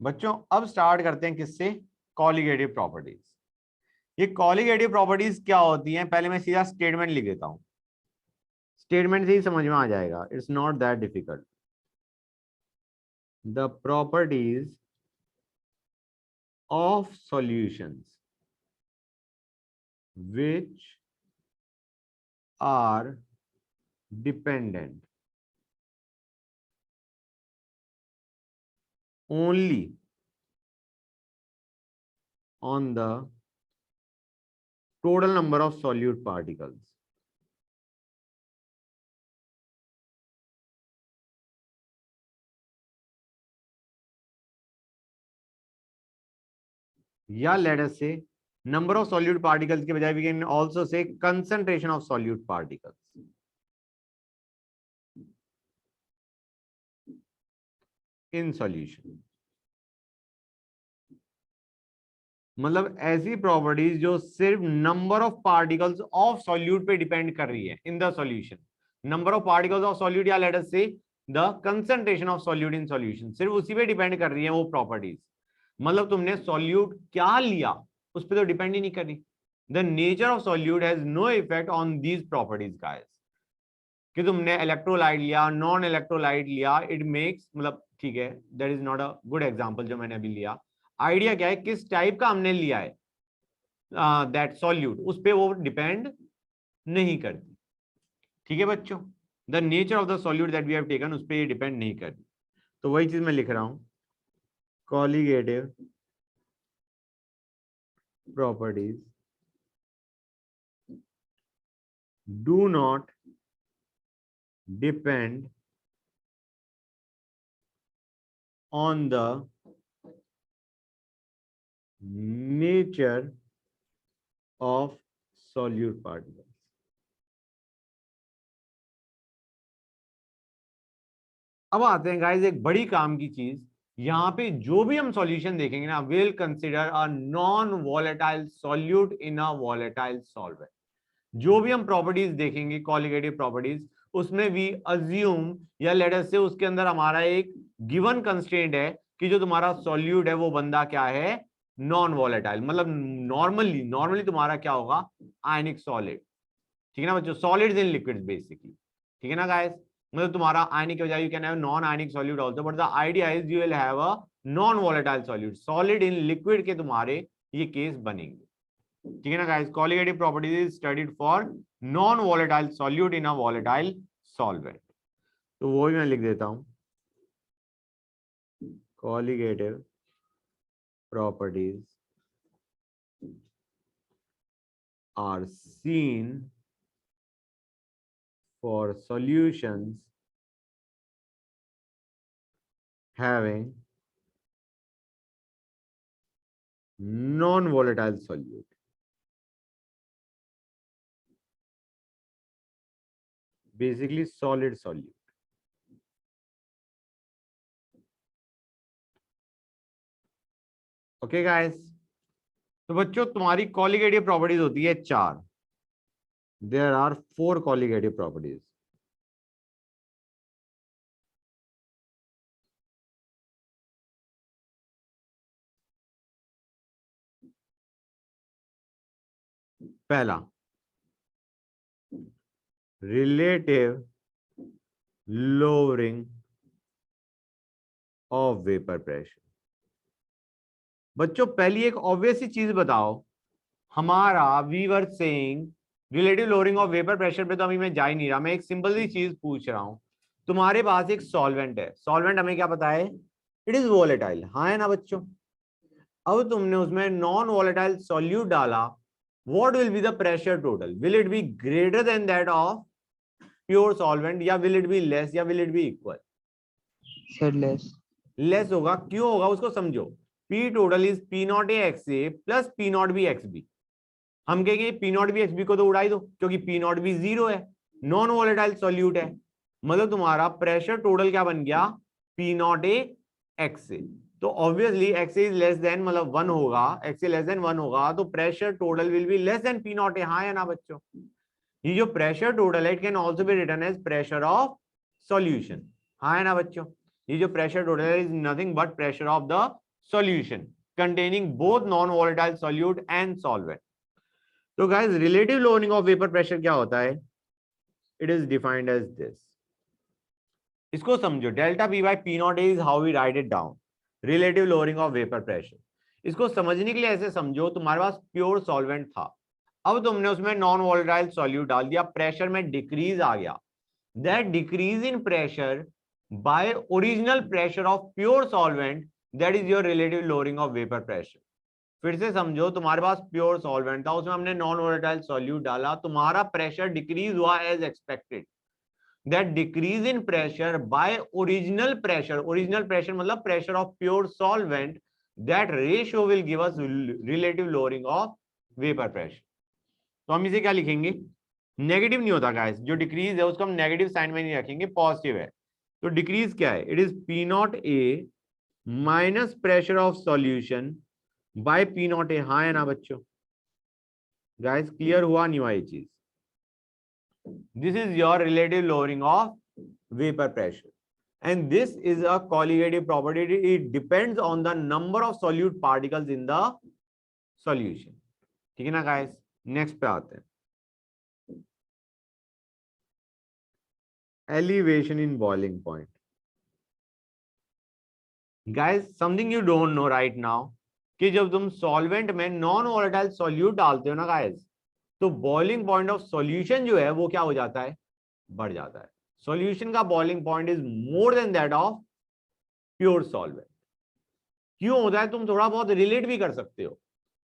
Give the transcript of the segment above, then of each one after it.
बच्चों अब स्टार्ट करते हैं किससे, कॉलिगेटिव प्रॉपर्टीज। ये कॉलिगेटिव प्रॉपर्टीज क्या होती हैं, पहले मैं सीधा स्टेटमेंट लिख देता हूं, स्टेटमेंट से ही समझ में आ जाएगा, it's not that difficult. The properties of solutions which are dependent only on the total number of solute particles या लेट अस से नंबर ऑफ सॉल्यूट पार्टिकल्स के बजाय we can also say concentration of solute particles in solution. मतलब ऐसी properties जो सिर्फ number of particles of solute पे depend कर रही है इन the solution, number of particles of solute या लेट अस से the concentration of solute in solution, सिर्फ उसी पे डिपेंड कर रही है वो प्रॉपर्टीज। मतलब तुमने सॉल्यूट क्या लिया उस पर तो डिपेंड ही नहीं कर रही। The nature of solute has no effect on these properties guys, कि तुमने इलेक्ट्रोलाइट लिया नॉन इलेक्ट्रोलाइट लिया, इट मेक्स, मतलब ठीक है that is not a good example जो मैंने अभी लिया। आइडिया क्या है, किस टाइप का हमने लिया है दैट सॉल्यूट, उस पे वो डिपेंड नहीं करती। ठीक है बच्चों, the nature of the solute that we have taken उस पे डिपेंड नहीं करती। तो वही चीज मैं लिख रहा हूं, colligative properties do not depend on the nature of solute particles। अब आते हैं गाइस एक बड़ी काम की चीज, यहां पे जो भी हम सॉल्यूशन देखेंगे ना, will consider a non volatile solute in a volatile solvent. जो भी हम प्रॉपर्टीज देखेंगे कॉलिगेटिव प्रॉपर्टीज, उसमें वी अज्यूम या लेट अस से उसके अंदर हमारा एक गिवन कंस्ट्रेंट है कि जो तुम्हारा सॉल्यूट है वो बंदा क्या है, नॉन वॉलेटाइल। मतलब नॉर्मली नॉर्मली तुम्हारा क्या होगा, आयनिक सॉलिड। ठीक है ना बच्चों, सॉलिड्स इन लिक्विड्स बेसिकली। ठीक है ना गाइस, मतलब तुम्हारा आयनिक के बजाय you can have non ionic solute also, but the idea is you will have a non volatile solute, solid in liquid के तुम्हारे ये केस बनेंगे। ठीक है ना guys, colligative properties is studied for non volatile solute in a volatile solvent. तो वो भी मैं लिख देता हूं, colligative properties are seen for solutions having non-volatile solute, basically solid solute। Okay guys, तो बच्चों तुम्हारी कॉलिगेटिव प्रॉपर्टीज होती है चार। There are 4 colligative properties. पहला, relative lowering of vapour pressure. बच्चों पहली एक ऑब्वियस सी चीज बताओ, हमारा we were saying relative lowering of vapour pressure पे तो अभी मैं जा ही नहीं रहा, मैं एक सिंपल सी चीज पूछ रहा हूं। तुम्हारे पास एक सॉल्वेंट है, सॉल्वेंट हमें क्या पता है, इट इज वोलेटाइल, हाँ है ना बच्चों। अब तुमने उसमें नॉन वोलेटाइल सॉल्यूट डाला, what will be the pressure total, will it be greater than that of pure solvent या विल इट बी लेस या will it be equal? Sir less. Less होगा, क्यों होगा उसको समझो। P total is P not A X A plus P naught B X B. हम कहेंगे P naught B X B को तो उड़ाई दो, क्योंकि पी नॉट बी 0 है, नॉन वोलेटाइल सॉल्यूट है। मतलब तुम्हारा प्रेशर टोटल क्या बन गया, P not A X A. तो obviously X is less than, मतलब 1 होगा, एक्स लेस देन 1 होगा, तो pressure total will be less than P not a, हाँ या ना बच्चों। ये जो प्रेशर टोटल है it can also be written as pressure of solution, हाँ है ना बच्चों। ये जो प्रेशर टोटल है is nothing but pressure of the solution containing both non-volatile solute and solvent. तो guys, relative lowering of vapor pressure क्या होता है? It is defined as this. इसको समझो, delta P by P naught is how we write it down, relative lowering of vapour pressure. इसको समझने के लिए ऐसे समझो, तुम्हारे पास प्योर सॉल्वेंट था, अब तुमने उसमें नॉन वोलेटाइल सॉल्यूट डाल दिया, प्रेशर में डिक्रीज आ गया. That decrease in pressure by original pressure of pure solvent, that is your relative lowering of vapour pressure. फिर से समझो, तुम्हारे पास प्योर सॉल्वेंट था, उसमें हमने नॉन वोलेटाइल सॉल्यूट डाला, तुम्हारा प्रेशर डिक्रीज हुआ as expected. That decrease in pressure by original pressure मतलब pressure of pure solvent, that ratio will give us relative lowering of vapor pressure. तो हम इसे क्या लिखेंगे? नेगेटिव नहीं होता गाइस, जो डिक्रीज है उसको हम नेगेटिव साइन में नहीं रखेंगे, पॉजिटिव है. तो डिक्रीज क्या है? It is P not a minus pressure of solution by p not a. हाँ है ना बच्चों? गाइस क्लियर हुआ नहीं हुआ ये चीज? This is your relative lowering of vapor pressure, and this is a colligative property. It depends on the number of solute particles in the solution. ठीक है ना guys? Next पे आते हैं. Elevation in boiling point. Guys, something you don't know right now, कि जब तुम solvent में non volatile solute डालते हो ना guys, तो बॉइलिंग पॉइंट ऑफ सॉल्यूशन जो है वो क्या हो जाता है? बढ़ जाता है. सॉल्यूशन का boiling point is more than that of pure solvent. क्यों होता है? तुम थोड़ा बहुत रिलेट भी कर सकते हो,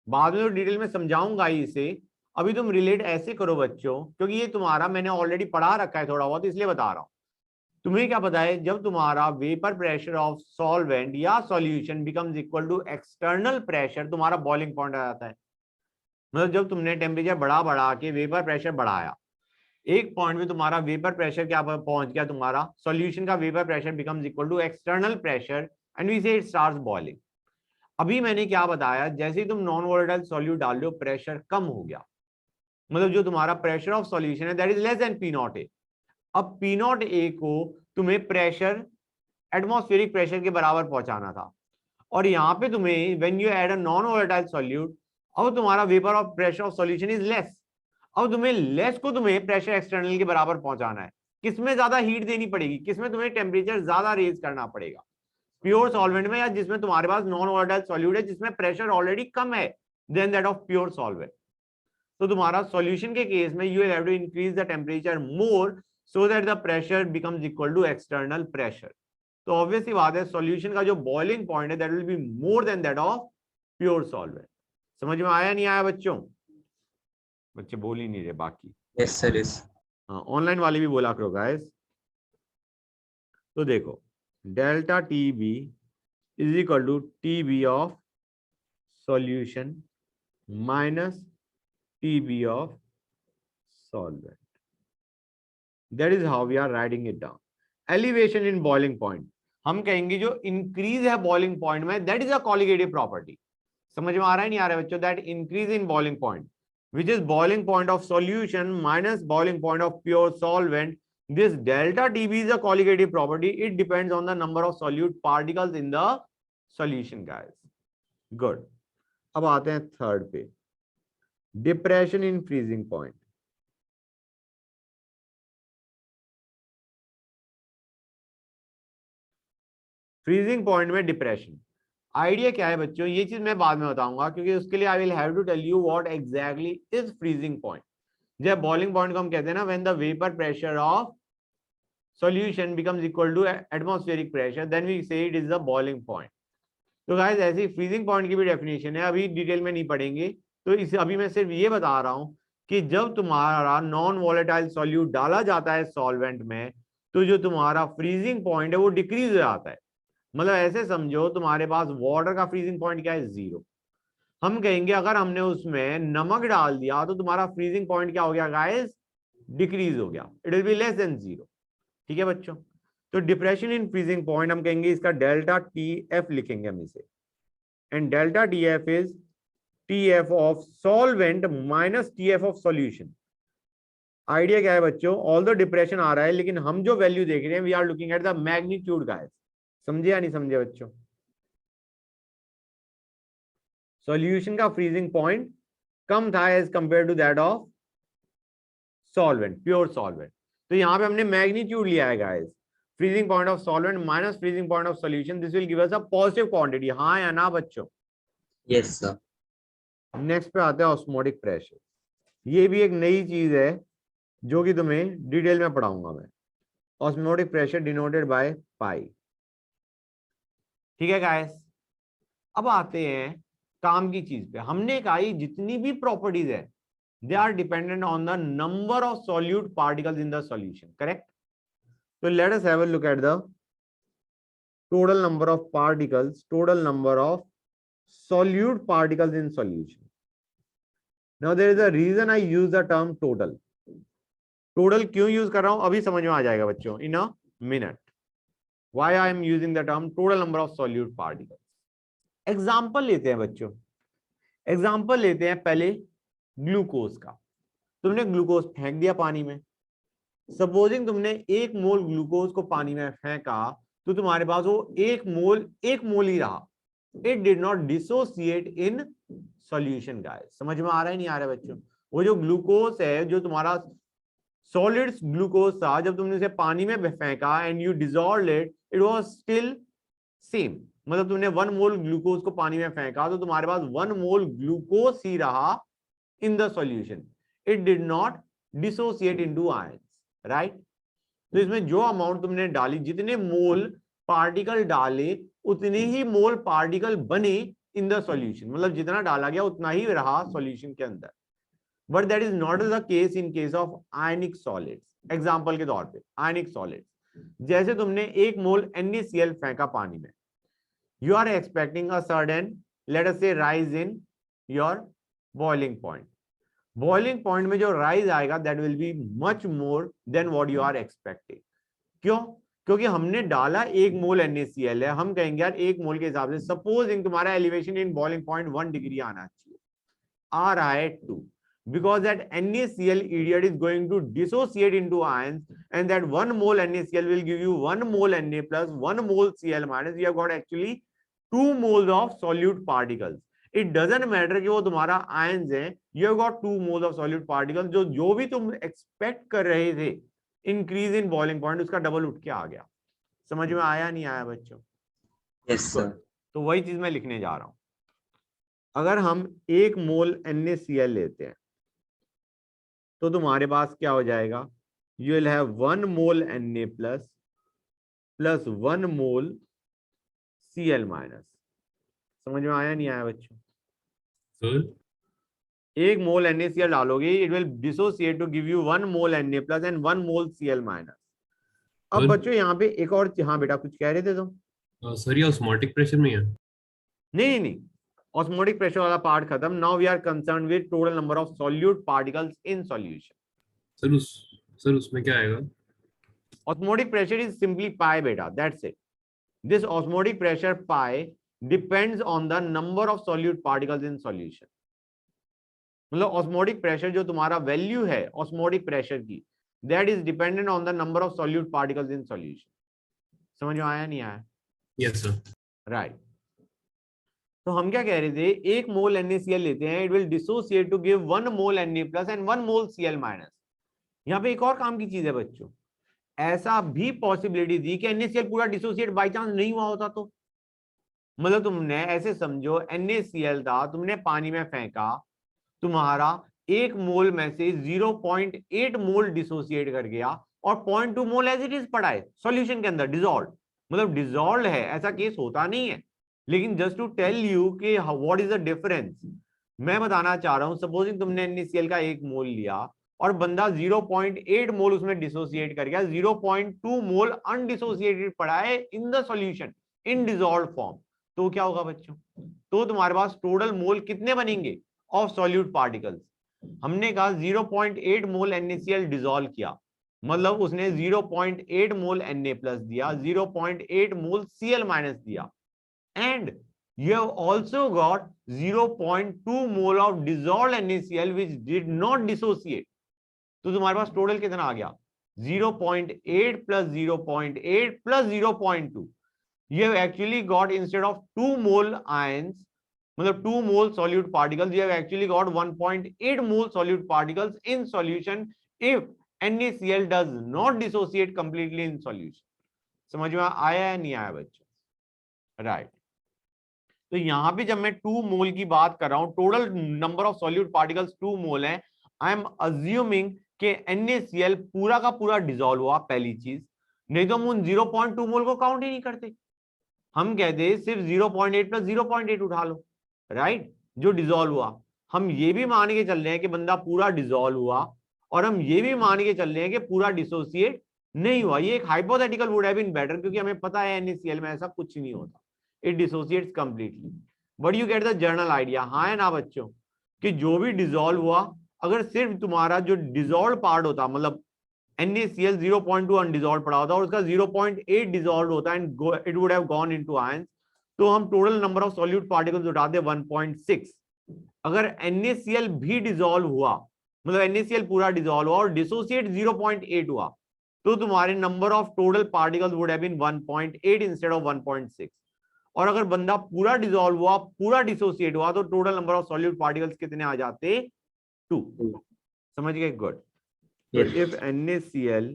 बाद में तो डिटेल में समझाऊंगा ही इसे. अभी तुम रिलेट ऐसे करो बच्चों, क्योंकि ये तुम्हारा मैंने ऑलरेडी पढ़ा रखा है थोड़ा बहुत, इसलिए बता रहा हूं. तुम्हें क्या पता है, जब तुम्हारा वेपर प्रेशर ऑफ सॉल्वेंट या solution becomes equal to external pressure, तुम्हारा बॉइलिंग पॉइंट आ जाता है. मतलब जब तुमने टेम्परेचर बढ़ा के वेपर प्रेशर बढ़ाया, एक पॉइंट में तुम्हारा वेपर प्रेशर क्या पहुंच गया, तुम्हारा सॉल्यूशन का vapour pressure becomes equal to external pressure and we say it starts boiling. अभी मैंने क्या बताया, जैसे ही तुम नॉन वोलेटाइल सॉल्यूट डाल लो, प्रेशर कम हो गया, मतलब जो तुम्हारा प्रेशर ऑफ सॉल्यूशन है that is less than P not a. अब पी नॉट ए को तुम्हें प्रेशर एटमॉस्फेरिक प्रेशर के बराबर पहुंचाना था, और यहाँ पे तुम्हें when you add a non volatile solute, अब तुम्हारा vapour of pressure of solution is less. अब तुम्हें लेस को तुम्हें प्रेशर एक्सटर्नल के बराबर पहुंचाना है. किसमें ज्यादा हीट देनी पड़ेगी, किसमें तुम्हें टेम्परेचर ज्यादा रेज करना पड़ेगा? प्योर सॉल्वेंट में, या जिसमें तुम्हारे पास नॉन वोलेटाइल सॉल्यूट है जिसमें प्रेशर ऑलरेडी कम है than that of pure solvent. तो तुम्हारा सॉल्यूशन के केस में you will have to increase the temperature more so that the pressure becomes equal to external pressure. तो ऑब्वियसली बात है, सॉल्यूशन का जो बॉइलिंग पॉइंट है that will be more than that of pure solvent. समझ में आया नहीं आया बच्चों? बच्चे बोल ही नहीं रहे बाकी. Yes sir yes. हाँ, ऑनलाइन वाले भी बोला करो गाइस. तो देखो, delta T B is equal to T B of solution minus T B of solvent. That is how we are writing it down. Elevation in boiling point, हम कहेंगे जो इंक्रीज है बॉइलिंग पॉइंट में, that is a colligative property. समझ में आ रहा है नहीं आ रहा है बच्चों? That increase in boiling point which is boiling point of solution minus boiling point of pure solvent. This delta TB is a colligative property. It depends on the number of solute particles in the solution guys. Good. अब आते हैं third पे, depression in freezing point. Freezing point में depression, idea क्या है बच्चों? ये चीज मैं बाद में बताऊंगा, क्योंकि उसके लिए I will have to tell you what exactly is freezing point. जब बॉइलिंग पॉइंट को हम कहते हैं ना, when the vapour pressure of solution becomes equal to atmospheric pressure, then we say it is the boiling point. तो guys ऐसी freezing point की भी डेफिनेशन है, अभी डिटेल में नहीं पढ़ेंगे. तो इसे अभी मैं सिर्फ ये बता रहा हूं कि जब तुम्हारा नॉन वोलेटाइल सॉल्यूट डाला जाता है सॉल्वेंट में, तो जो तुम्हारा फ्रीजिंग पॉइंट है वो डिक्रीज हो जाता है. मतलब ऐसे समझो, तुम्हारे पास वाटर का फ्रीजिंग पॉइंट क्या है? 0. हम कहेंगे अगर हमने उसमें नमक डाल दिया तो तुम्हारा फ्रीजिंग पॉइंट क्या हो गया गाइस? डिक्रीज हो गया. It will be less then 0. ठीक है बच्चों? तो डिप्रेशन इन फ्रीजिंग पॉइंट हम कहेंगे इसका डेल्टा टी एफ लिखेंगे हम इसे, and delta T F is T F of solvent minus T F of solution. Idea क्या है बच्चों? ऑल द डिप्रेशन आ रहा है, लेकिन हम जो वैल्यू देख रहे हैं we are looking at the magnitude guys. समझे या नहीं समझे बच्चों? सॉल्यूशन का फ्रीजिंग पॉइंट कम था as compare to that of solvent, pure solvent. तो यहाँ पे हमने मैग्नीट्यूड लिया है guys, freezing point of solvent minus freezing point of solution, this will give us a positive quantity, हाँ या ना बच्चों? Yes sir. नेक्स्ट पे आते हैं ऑस्मोटिक प्रेशर। ये भी एक नई चीज है जो कि तुम्हें डिटेल में पढ़ाऊंगा मैं। Osmotic pressure denoted by pi. ठीक है गाइस, अब आते हैं काम की चीज पे। हमने कहा ये जितनी भी प्रॉपर्टीज है they are dependent on the number of solute particles in the solution, correct? तो let us have a look at the total number of particles, total number of solute particles in solution. Now there is a reason I use the term total. Total क्यों use कर रहा हूं अभी समझ में आ जाएगा बच्चों, in a minute. Why I am using the term total number of solute particles. Example लेते हैं बच्चों, एग्जाम्पल लेते हैं पहले ग्लूकोज का। तुमने ग्लूकोज फेंक दिया पानी में। सपोजिंग तुमने 1 मोल ग्लूकोज को पानी में फेंका तो तुम्हारे पास वो 1 मोल ही रहा। It did not dissociate in solution guys. समझ में आ रहा है नहीं आ रहा है बच्चों? वो जो ग्लूकोज है, जो तुम्हारा सॉलिड ग्लूकोज था, जब तुमने उसे पानी में फेंका and you dissolved it, it was still same. मतलब तुमने 1 मोल ग्लूकोज को पानी में फेंका तो तुम्हारे पास 1 मोल ग्लूकोज ही रहा इन the solution. It did not dissociate into ions, right? तो इसमें जो अमाउंट तुमने डाली, जितने मोल पार्टिकल डाले उतने ही मोल पार्टिकल बने इन द सॉल्यूशन। मतलब जितना डाला गया उतना ही रहा सॉल्यूशन के अंदर। But that is not the case in case of ionic solids. Example के तौर पे आयनिक सॉलिड्स, जैसे तुमने 1 मोल NaCl फेंका पानी में, you are expecting a sudden let us say rise in your boiling point. Boiling point में जो राइज आएगा that will be much more than what you are expecting. क्यों? क्योंकि हमने डाला 1 मोल NaCl है। हम कहेंगे यार 1 मोल के हिसाब से सपोजिंग तुम्हारा elevation in boiling point 1 degree आना चाहिए, आ रहा है 2, because that NaCl idiot is going to dissociate into ions and that 1 mole NaCl will give you 1 mole Na plus 1 mole Cl minus. You have got actually 2 moles of solute particles. It doesn't matter कि वो तुम्हारा ions है, you have got 2 moles of solute particles। जो भी तुम expect कर रहे थे इंक्रीज इन बॉइलिंग पॉइंट, उसका डबल उठ के आ गया। समझ में आया नहीं आया बच्चों? Yes sir. तो वही चीज मैं लिखने जा रहा हूं। अगर हम 1 मोल NaCl लेते हैं तो तुम्हारे पास क्या हो जाएगा? You will have 1 mole Na plus 1 mole Cl minus. समझ में आया नहीं आया बच्चों? सर 1 मोल NaCl डालोगे, it will dissociate to give you 1 mole Na plus and 1 mole Cl minus. अब बच्चों यहाँ पे एक और, हाँ बेटा कुछ कह रहे थे तुम? सर ये ऑस्मोटिक प्रेशर में है? नहीं, ऑस्मोटिक प्रेशर वाला पार्ट खत्म। Now we are concerned with total number of solute particles in solution. Sir उसमें क्या आएगा? Osmotic pressure is simply pi beta, that's it. This osmotic pressure pi depends on the number of solute particles in solution. मतलब osmotic pressure जो तुम्हारा value है osmotic pressure की, that is dependent on the number of solute particles in solution. समझ में आया नहीं आया? Yes sir. राइट। तो हम क्या कह रहे थे, 1 मोल NaCl लेते हैं, it will dissociate to give 1 mole Na plus and 1 mole Cl minus. यहाँ पे एक और काम की चीज है बच्चों, ऐसा भी पॉसिबिलिटी थी कि NaCl पूरा डिसोसिएट बाय चांस नहीं हुआ होता तो, मतलब तुमने ऐसे समझो NaCl था, तुमने पानी में फेंका, तुम्हारा 1 मोल में से 0.8 मोल डिसोसिएट कर गया और 0.2 मोल एज इट इज पड़ा है सॉल्यूशन के अंदर डिसॉल्व। मतलब डिसॉल्व है, ऐसा केस होता नहीं है, लेकिन जस्ट टू टेल यू कि व्हाट इज द डिफरेंस मैं बताना चाह रहा हूं। सपोजिंग तुमने NaCl का 1 मोल लिया और बंदा 0.8 मोल उसमें डिसोसिएट कर गया, 0.2 मोल अनडिसोसिएटेड पड़ा है इन the solution in dissolve form, तो क्या होगा बच्चों? तो तुम्हारे पास टोटल मोल कितने बनेंगे ऑफ सॉल्यूट पार्टिकल्स? हमने कहा 0.8 मोल NaCl डिसॉल्व किया, मतलब उसने 0.8 मोल Na प्लस दिया, 0.8 मोल Cl माइनस दिया, and you have also got 0.2 mole of dissolved NaCl which did not dissociate. तो तुम्हारे पास टोटल कितना आ गया? 0.8 plus 0.8 plus 0.2. You have actually got instead of 2 mole ions, मतलब 2 mole solute particles, you have actually got 1.8 mole solute particles in solution if NaCl does not dissociate completely in solution. समझ में आया या नहीं आया बच्चों? राइट। तो यहां पे जब मैं 2 मोल की बात कर रहा हूं, total number of solute particles 2 मोल है, आई एम अज्यूमिंग कि NaCl पूरा का पूरा डिसॉल्व हुआ, पहली चीज। नहीं तो हम उन 0.2 मोल को काउंट ही नहीं करते, हम कहते सिर्फ 0.8 प्लस 0.8 उठा लो, राइट, जो डिसॉल्व हुआ। हम ये भी मान के चल रहे हैं कि बंदा पूरा डिसॉल्व हुआ, और हम ये भी मान के चल रहे हैं कि पूरा डिसोसिएट नहीं हुआ। ये एक hypothetical would have been better, क्योंकि हमें पता है NaCl में ऐसा कुछ नहीं होता, it dissociates completely. But you get the general idea, हाँ है ना बच्चों, कि जो भी डिसॉल्व हुआ, अगर सिर्फ तुम्हारा जो डिसॉल्व पार्ट होता, मतलब NaCl 0.2 अनडिसॉल्व पड़ा होता और उसका 0.8 डिसॉल्व होता and it would have gone into ions, तो हम total number of solute particles उठाते 1.6। अगर NaCl भी डिसॉल्व हुआ, मतलब NaCl पूरा डिसॉल्व हुआ और डिसोसिएट 0.8 हुआ, तो तुम्हारे number of total particles would have been 1.8 instead of 1.6। और अगर बंदा पूरा डिसॉल्व हुआ, पूरा डिसोसिएट हुआ, तो total number of solute particles कितने आ जाते? 2। समझ गए? Good. So if NaCl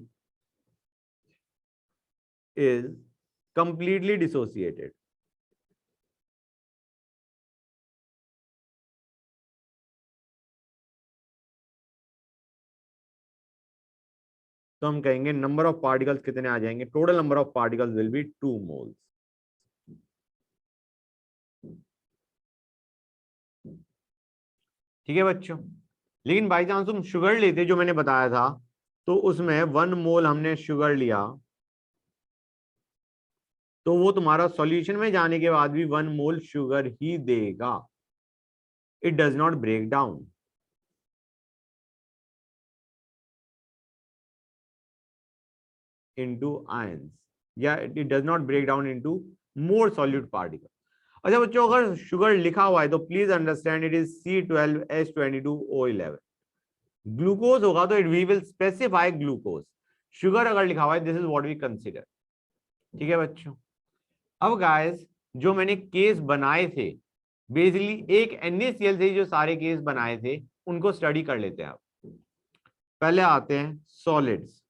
is completely dissociated, तो हम कहेंगे नंबर ऑफ पार्टिकल्स कितने आ जाएंगे? Total number of particles will be 2 moles. ठीक है बच्चों। लेकिन बाई चांस तुम शुगर लेते, जो मैंने बताया था, तो उसमें 1 मोल हमने शुगर लिया, तो वो तुम्हारा सॉल्यूशन में जाने के बाद भी 1 मोल शुगर ही देगा, it does not break down. into ions, या it does not break down into more solute particles. अच्छा बच्चों, अगर शुगर लिखा हुआ है तो please understand it is C12H22O11। Glucose होगा तो we will specify glucose. Sugar अगर लिखा हुआ है, this is what we consider. ठीक है बच्चों। अब गाइस, जो मैंने केस बनाए थे, बेसिकली एक NaCl से जो सारे केस बनाए थे, उनको स्टडी कर लेते हैं। अब पहले आते हैं solids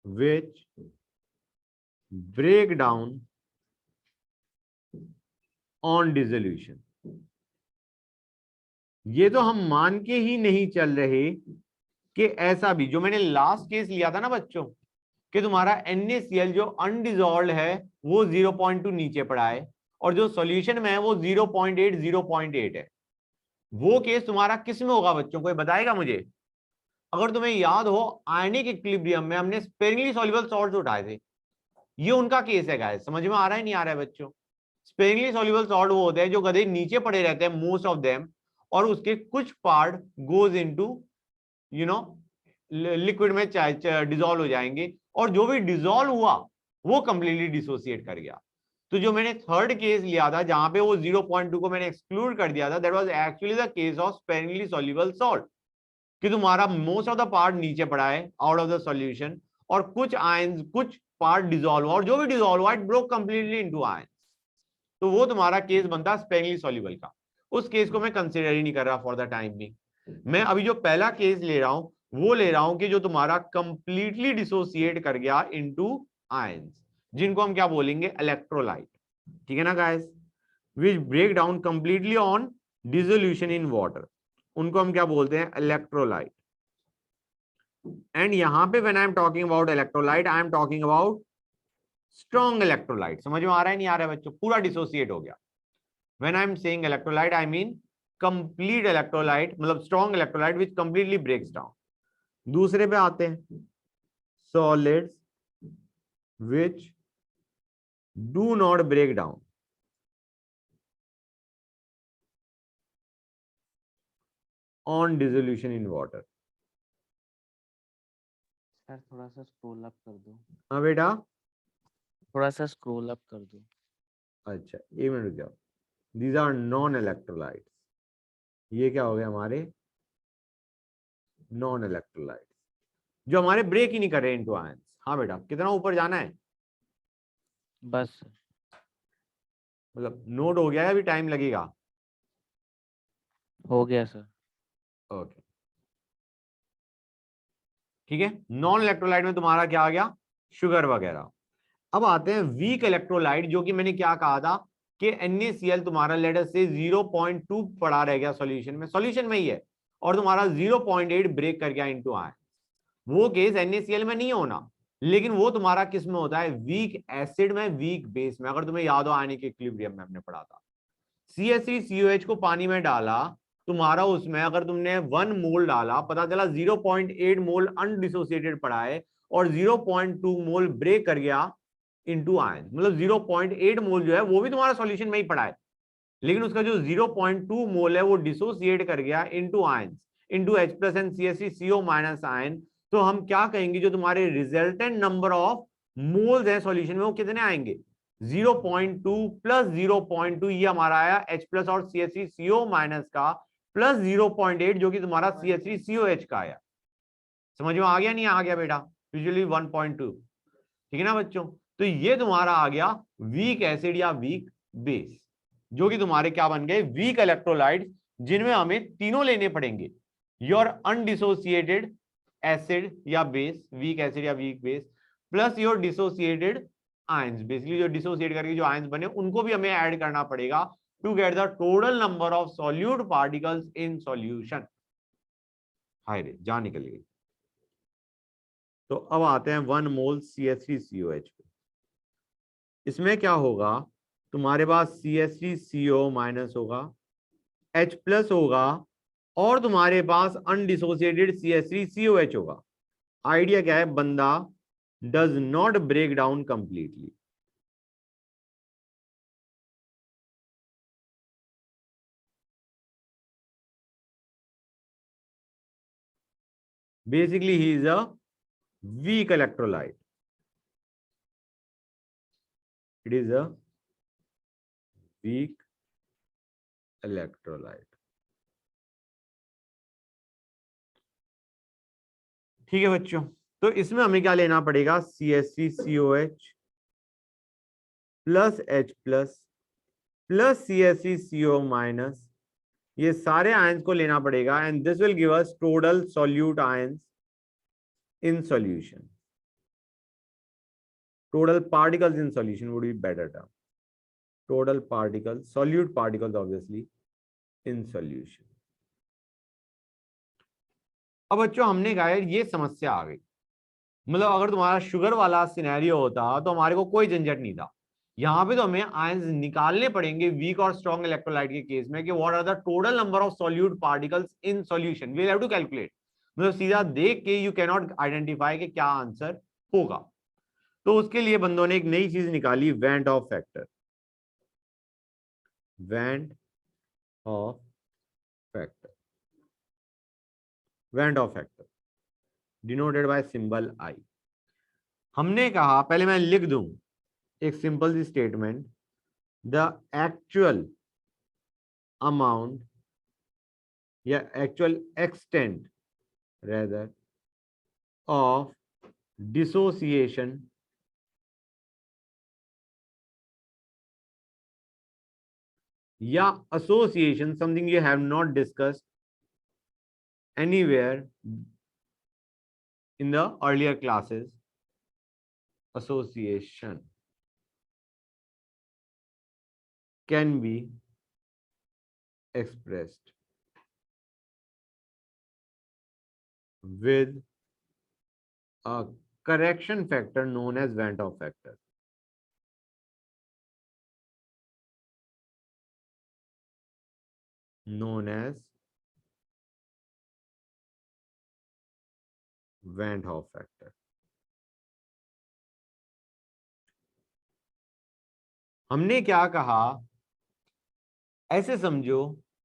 which break down on dissolution। ये तो हम मान के ही नहीं चल रहे कि ऐसा भी, जो मैंने लास्ट केस लिया था ना बच्चों, कि तुम्हारा NaCl जो अनडिजॉल्व्ड है वो 0.2 नीचे पड़ा है, और जो सॉल्यूशन में है वो 0.8 है। वो केस तुम्हारा किस में होगा बच्चों? कोई बताएगा मुझे? अगर तुम्हें याद हो, आयनिक इक्विलिब्रियम में हमने स्पेरिंगली सॉल्युबल सॉल्ट्स उठाए थे, ये उनका केस है गाइस। समझ में आ रहा है नहीं आ रहा है बच्चों? स्पेरिंगली सॉल्युबल सॉल्ट वो होते हैं जो गधे नीचे पड़े रहते हैं, मोस्ट ऑफ देम, और उसके कुछ part goes into you know liquid में डिसॉल्व हो जाएंगे, और जो भी डिसॉल्व हुआ वो कंप्लीटली डिसोसिएट कर गया। तो जो मैंने थर्ड केस लिया था, जहां पे वो 0.2 को मैंने एक्सक्लूड कर दिया था, that was actually the case of sparingly soluble salt, कि तुम्हारा मोस्ट ऑफ द पार्ट नीचे पड़ा है आउट ऑफ द सॉल्यूशन, और कुछ आयंस, कुछ पार्ट डिसॉल्व, और जो भी डिसॉल्व हुआ it broke completely into ions. तो वो तुम्हारा केस बनता है स्पेरिंगली सॉल्युबल का। उस केस को मैं कंसीडर ही नहीं कर रहा फॉर द टाइम बिंग। मैं अभी जो पहला केस ले रहा हूं, वो ले रहा हूं कि जो तुम्हारा कंप्लीटली डिसोसिएट कर गया इनटू आयंस, जिनको हम क्या बोलेंगे? इलेक्ट्रोलाइट। ठीक है ना guys? Which break down completely on dissolution in water, उनको हम क्या बोलते हैं? इलेक्ट्रोलाइट। एंड यहां पे when I am talking about electrolyte, I am talking about strong electrolyte. समझ में आ रहा है नहीं आ रहा है बच्चों? पूरा डिसोसिएट हो गया। When I am saying electrolyte, I mean complete electrolyte, मतलब strong electrolyte which completely breaks down. दूसरे पे आते हैं, solids which do not break down on dissolution in water. Sir थोड़ा सा स्क्रॉल अप कर दो। हाँ बेटा, थोड़ा सा स्क्रॉल अप कर दो। अच्छा एक मिनट रुक जाओ। These are non electrolytes. ये क्या हो गया? हमारे नॉन इलेक्ट्रोलाइट्स, जो हमारे ब्रेक ही नहीं कर रहे इनटू आयंस। हाँ बेटा, कितना ऊपर जाना है? बस मतलब नोट हो गया या अभी टाइम लगेगा? हो गया सर। ओके ठीक है। नॉन इलेक्ट्रोलाइट में तुम्हारा क्या आ गया? शुगर वगैरह। अब आते हैं वीक इलेक्ट्रोलाइट, जो कि मैंने क्या कहा था कि NaCl तुम्हारा लेटर से 0.2 पड़ा रह गया सॉल्यूशन में ही है, और तुम्हारा 0.8 ब्रेक कर गया इनटू आयन। वो केस NaCl में नहीं होना, लेकिन वो तुम्हारा किस में होता है? वीक एसिड में, वीक बेस में। अगर तुम्हें याद हो आयनिक इक्विलिब्रियम में हमने पढ़ा था, CH3COH को पानी में डाला तुम्हारा, उसमें अगर तुमने 1 मोल डाला, पता चला 0.8 मोल अनडिसोसिएटेड पड़ा है और 0.2 मोल ब्रेक कर गया इनटू आयन। मतलब 0.8 मोल जो है वो भी तुम्हारा सॉल्यूशन में ही पड़ा है, लेकिन उसका जो 0.2 मोल है वो डिसोसिएट कर गया into ion, into H plus and CH3CO minus ion. तो हम क्या कहेंगे, जो तुम्हारे रिजल्टेंट नंबर ऑफ मोल्स है सॉल्यूशन में वो कितने आएंगे? 0.2 प्लस 0.2, ये हमारा आया H प्लस और CH3CO माइनस का, प्लस 0.8 जो कि तुम्हारा CH3COH का आया। समझ में आ गया नहीं आ गया बेटा? यूजुअली 1.2, ठीक है ना बच्चों? तो ये तुम्हारा आ गया वीक एसिड या वीक बेस, जो कि तुम्हारे क्या बन गए? वीक इलेक्ट्रोलाइट, जिनमें हमें तीनों लेने पड़ेंगे, योर अनडिसोसिएटेड एसिड या बेस, वीक एसिड या weak base, plus your dissociated ions. Basically जो डिसोसिएट करके जो आयंस बने उनको भी हमें ऐड करना पड़ेगा to get the total number of solute particles in solution. हाय रे जान निकल गई। तो अब आते हैं 1 मोल CH3COH पे। इसमें क्या होगा? तुम्हारे पास CH3CO माइनस होगा, H प्लस होगा, और तुम्हारे पास अनडिसोसिएटेड CH3COH होगा। आइडिया क्या है? बंदा does not break down completely. Basically he is a weak electrolyte. It is a weak electrolyte. ठीक है बच्चों, तो इसमें हमें क्या लेना पड़ेगा? CH3COH plus H plus plus CH3CO minus, ये सारे आयंस को लेना पड़ेगा, and this will give us total solute ions in solution. Total particles in solution would be better term. Total particles, solute particles obviously in solution. अब बच्चों हमने कहा ये समस्या आ गई, मतलब अगर तुम्हारा शुगर वाला सिनेरियो होता तो हमारे को कोई झंझट नहीं था। यहाँ पे तो हमें आयंस निकालने पड़ेंगे वीक और स्ट्रॉन्ग इलेक्ट्रोलाइट के केस में कि what are the total number of solute particles in solution. We have to calculate, मतलब सीधा देख के यू कैन नॉट आइडेंटिफाई कि क्या आंसर होगा। तो उसके लिए बंदों ने एक नई चीज निकाली, van't Hoff factor. Van't Hoff factor, van't Hoff factor denoted by symbol I। हमने कहा, पहले मैं लिख दूं एक सिंपल सी स्टेटमेंट, द एक्चुअल अमाउंट या actual extent rather of dissociation या association, something you have not discussed anywhere in the earlier classes, association can be expressed with a correction factor known as Van't Hoff factor. Known as Van't Hoff factor. हमने क्या कहा? ऐसे समझो,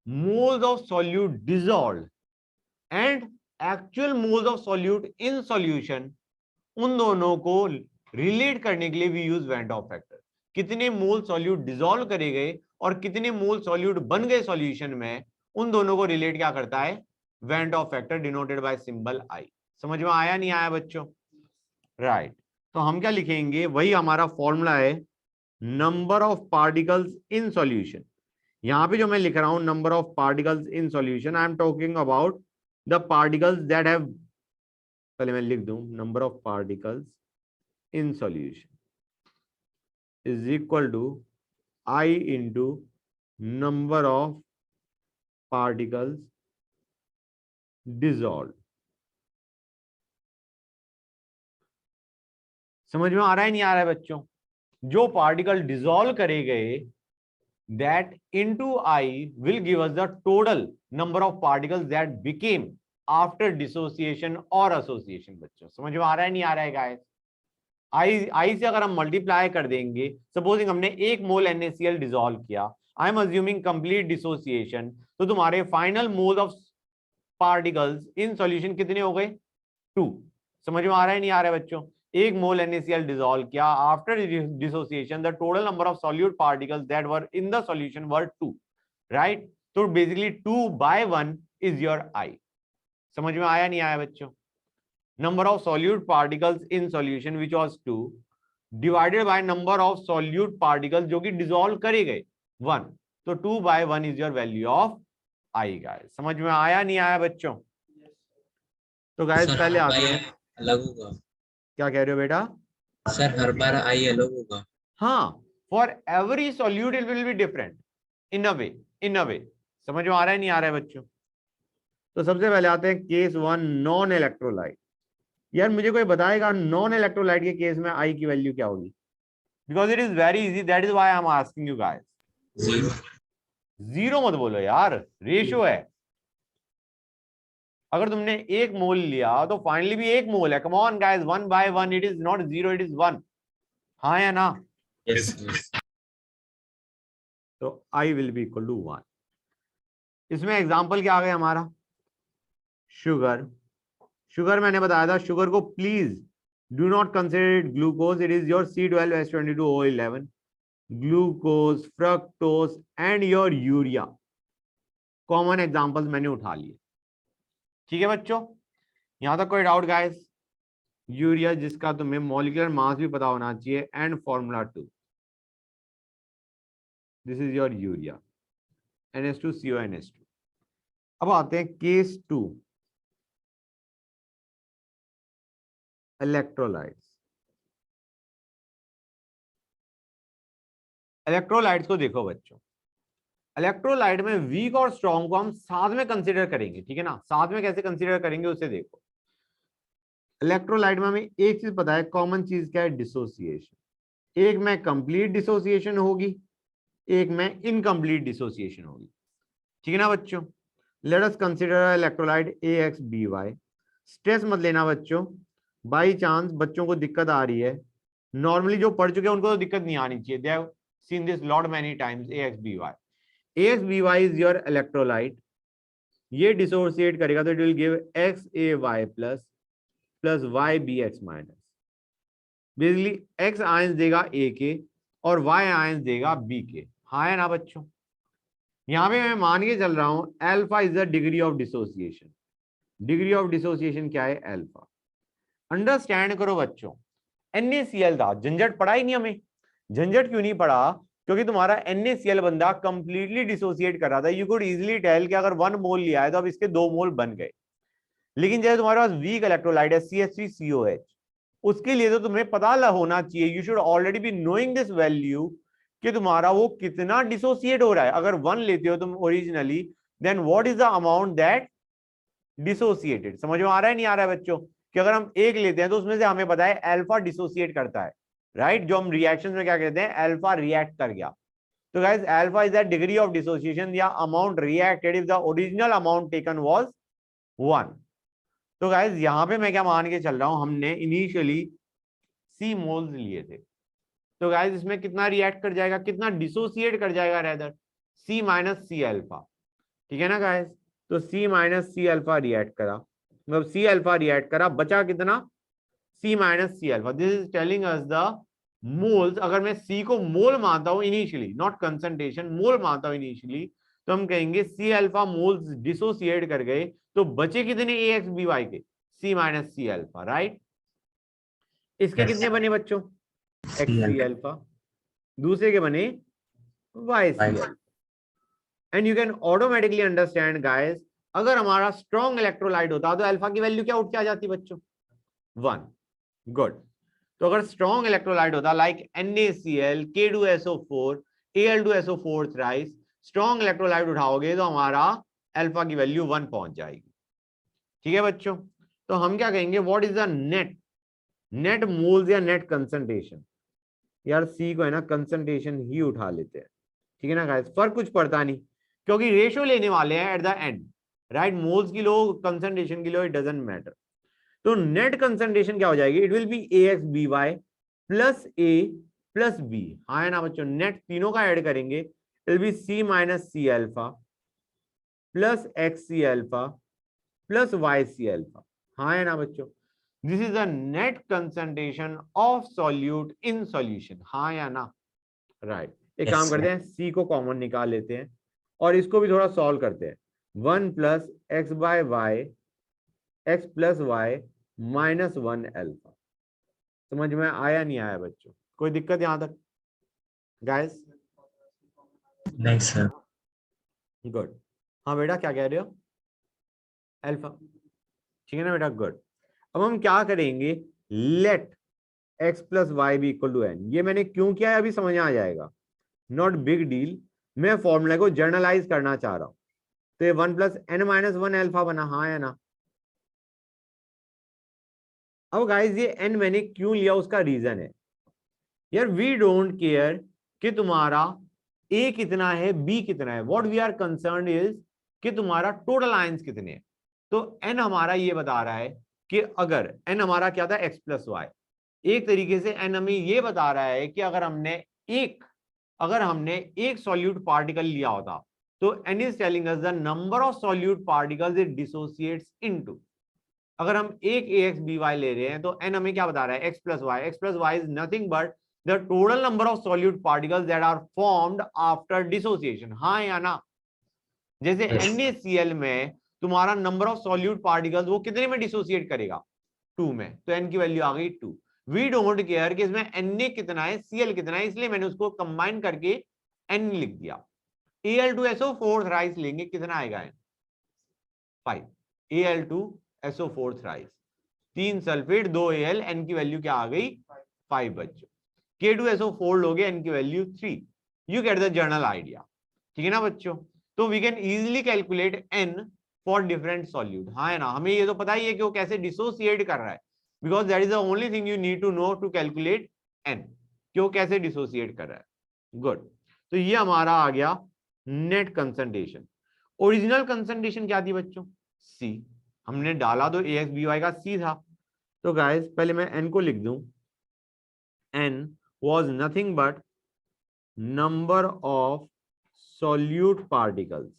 moles of solute dissolved and actual moles of solute in solution, उन दोनों को relate करने के लिए we use van't Hoff factor. कितने मोल सॉल्यूट डिसॉल्व करे गए और कितने मोल सॉल्यूट बन गए सॉल्यूशन में, उन दोनों को रिलेट क्या करता है? Went Hoff factor denoted by symbol I। समझ में आया नहीं आया बच्चों? राइट। तो हम क्या लिखेंगे? वही हमारा फॉर्मूला है number of particles in solution. यहां पे जो मैं लिख रहा हूं number of particles in solution, I am talking about the particles that have, पहले मैं लिख दूं, number of particles in solution is equal to i into number of particles dissolve. समझ में आ रहा है नहीं आ रहा है बच्चों? जो पार्टिकल डिसॉल्व करे गए, that into I will give us the total number of particles that became after dissociation or association। बच्चों समझ में आ रहा है नहीं आ रहा है गाइस? आई से अगर हम मल्टीप्लाई कर देंगे, सपोजिंग हमने 1 मोल NaCl डिसॉल्व किया, I am assuming complete dissociation, तो तुम्हारे final mole of particles in solution कितने हो गए? 2। समझ में आ रहा है नहीं आ रहा है बच्चों? 1 मोल NaCl डिसॉल्व किया, after dissociation the total number of solute particles that were in the solution were 2, right? तो बेसिकली 2/1 इज योर आई। समझ में आया नहीं आया बच्चों? Number of solute particles in solution which was 2 divided by number of solute particles जो कि dissolve करे गए 1, तो 2/1 is your value of I. Guys समझ में आया नहीं आया बच्चों? तो गाइस सर पहले हर आते बार हैं, अलग होगा। क्या कह रहे हो बेटा? सर हर बार आई अलग होगा। हाँ, for every solute it will be different in a way, in a way. समझ में आ रहा है नहीं आ रहा है बच्चों? तो सबसे पहले आते हैं केस 1, नॉन इलेक्ट्रोलाइट। यार मुझे कोई बताएगा नॉन इलेक्ट्रोलाइट के केस में आई की वैल्यू क्या होगी? Because it is very easy, that is why I am asking you guys. 0। Zero मत बोलो यार, रेशियो है। अगर तुमने 1 मोल लिया तो फाइनली भी 1 मोल है। Come on guys, 1/1, it is not 0, it is 1। हाँ या ना? यस। तो i will be equal to 1। इसमें एग्जांपल क्या आ गया हमारा? शुगर। शुगर मैंने बताया था, शुगर को please do not consider it glucose, it is your C12H22O11। Glucose, fructose and your urea, common examples मैंने उठा लिए। ठीक है बच्चों, यहां तक कोई डाउट गाइस? यूरिया जिसका तुम्हें मॉलिक्यूलर मास भी पता होना चाहिए and formula 2। This is your urea, NH2CONH2। अब आते हैं केस 2, इलेक्ट्रोलाइट्स। इलेक्ट्रोलाइट्स को देखो बच्चों, इलेक्ट्रोलाइट में वीक और स्ट्रॉन्ग को हम साथ में कंसीडर करेंगे, ठीक है ना? साथ में कैसे कंसीडर करेंगे उसे देखो। इलेक्ट्रोलाइट में हमें एक चीज पता है, कॉमन चीज क्या है? डिसोसिएशन। एक में कंप्लीट डिसोसिएशन होगी, एक में इनकम्प्लीट डिसोसिएशन होगी, ठीक है ना बच्चों? Late us consider electrolyte AXBY। Stress मत लेना बच्चों, बाई चांस बच्चों को दिक्कत आ रही है, नॉर्मली जो पढ़ चुके हैं उनको तो दिक्कत नहीं आनी चाहिए। They have seen this lot many times. AXBY, AXBY is your electrolyte. ये डिसोसिएट करेगा तो it will give XAY plus YBX minus. Basically X ions देगा A के और Y आयंस देगा B के। हाँ है ना बच्चों? यहां पे मैं मान के चल रहा हूं alpha is the degree of dissociation. Degree of dissociation क्या है? अल्फा। अंडरस्टैंड करो बच्चों, NaCl था, झंझट पड़ा ही नहीं हमें। झंझट क्यों नहीं पड़ा? क्योंकि तुम्हारा NaCl बंदा कंप्लीटली डिसोसिएट कर रहा था। यू कुड इजीली टेल कि अगर 1 मोल लिया है तो अब इसके 2 मोल बन गए। लेकिन जैसे तुम्हारे पास वीक इलेक्ट्रोलाइट है CH3COH, उसके लिए तो तुम्हें पता होना चाहिए, you should already be knowing this value कि तुम्हारा वो कितना डिसोसिएट हो रहा है। अगर 1 लेते हो तुम originally, then what is the amount that dissociated. समझ में आ रहा है नहीं आ रहा है बच्चों? कि अगर हम 1 लेते हैं तो उसमें से हमें पता है अल्फा डिसोसिएट करता है, राइट? जो हम रिएक्शन में क्या कहते हैं, अल्फा रिएक्ट कर गया। तो guys alpha is the degree of dissociation या amount reacted if the original amount taken was 1। तो गाइस यहां पे मैं क्या मान के चल रहा हूं, हमने इनिशियली C मोल्स लिए थे। तो गाइस इसमें कितना रिएक्ट कर जाएगा, कितना डिसोसिएट कर जाएगा rather? C minus C alpha, ठीक है ना गाइस? तो C minus C alpha react करा, मतलब C अल्फा रिएक्ट करा, बचा कितना? C minus C alpha. This is telling us the moles. अगर मैं C को मोल मानता हूं इनिशियली, नॉट कंसंट्रेशन, मोल मानता हूं इनिशियली, तो हम कहेंगे C अल्फा मोल्स डिसोसिएट कर गए, तो बचे कितने AXBY के? C minus C alpha, right? इसके कितने बने बच्चों? XC alpha. दूसरे के बने YCl। And you can automatically understand guys, अगर हमारा स्ट्रॉन्ग इलेक्ट्रोलाइट होता तो अल्फा की वैल्यू क्या उठ के आ जाती बच्चों? 1। गुड। तो अगर स्ट्रॉन्ग इलेक्ट्रोलाइट होता like NaCl, K2SO4, Al2SO4 thrice, strong electrolyte उठाओगे तो हमारा अल्फा की वैल्यू 1 पहुंच जाएगी। ठीक है बच्चों, तो हम क्या कहेंगे, what is the net moles या नेट कंसंट्रेशन। यार सी को है ना कंसंट्रेशन ही उठा लेते हैं, ठीक है ना गाइस, फर्क कुछ पड़ता नहीं क्योंकि रेशियो लेने वाले हैं at the end, right. Moles की लो, कंसंट्रेशन की लो, इट डजंट मैटर। तो नेट कंसंट्रेशन क्या हो जाएगी, it will B AXBY plus A plus B। हाँ है ना बच्चों, नेट तीनों का ऐड करेंगे, it will B C minus C alpha plus XC alpha plus YC alpha. हाँ है ना बच्चों, this is the net concentration of solute in solution. हाँ या ना, राइट। एक काम करते हैं, C को कॉमन निकाल लेते हैं और इसको भी थोड़ा सॉल्व करते हैं। 1 plus x by y x plus y minus 1 alpha. समझ में आया नहीं आया बच्चों, कोई दिक्कत यहां तक गाइस? नहीं सर। गुड। हाँ बेटा क्या कह रहे हो? अल्फा, ठीक है ना बेटा, गुड। अब हम क्या करेंगे, let x plus y be equal to n. ये मैंने क्यों किया है अभी समझ में आ जाएगा, नॉट बिग डील। मैं फॉर्मूला को जर्नलाइज करना चाह रहा हूं, तो ये 1 प्लस एन माइनस 1 अल्फा बना। हाँ या ना? अब गाइस ये एन मैंने क्यों लिया, उसका रीजन है यार, वी डोंट केयर कि तुम्हारा ए कितना है बी कितना है, what we are concern is कि तुम्हारा टोटल आयंस कितने हैं। तो एन हमारा ये बता रहा है कि अगर एन हमारा क्या था, एक्स प्लस वाई, एक तरीके से एन हमें ये बता रहा है कि अगर हमने एक सॉल्यूट पार्टिकल लिया होता तो n is telling us the number of solute particles it dissociates into. अगर हम एक AXBY ले रहे हैं तो n हमें क्या बता रहा है, x plus y is nothing but the total number of solute particles that are formed after dissociation. हाँ या ना? जैसे NaCl में तुम्हारा नंबर ऑफ सॉल्यूट पार्टिकल्स वो कितने में डिसोसिएट करेगा, 2 में, तो n की वैल्यू आ गई 2। वी डोंट केयर कि इसमें Na कितना है Cl कितना है, इसलिए मैंने उसको कंबाइन करके n लिख दिया। Al2SO4 थ्राइस लेंगे, कितना आएगा, 5। Al2SO4 thrice, 3 sulphate 2 Al, n की वैल्यू क्या आ गई, 5 बच्चों। K2SO4 लोगे, n की value 3। You get the general idea, ठीक है ना बच्चों। तो we can easily calculate n for different solute. हाँ है ना, हमें ये तो पता ही है कि वो कैसे डिसोसिएट कर रहा है, because that is the only thing you need to know to calculate n, कि वो कैसे डिसोसिएट कर रहा है। गुड। तो ये हमारा आ गया नेट कंसंट्रेशन। ओरिजिनल कंसंट्रेशन क्या थी बच्चों, C। हमने डाला तो AXBY का C था। तो गाइस पहले मैं n को लिख दूं, n was nothing but number of solute particles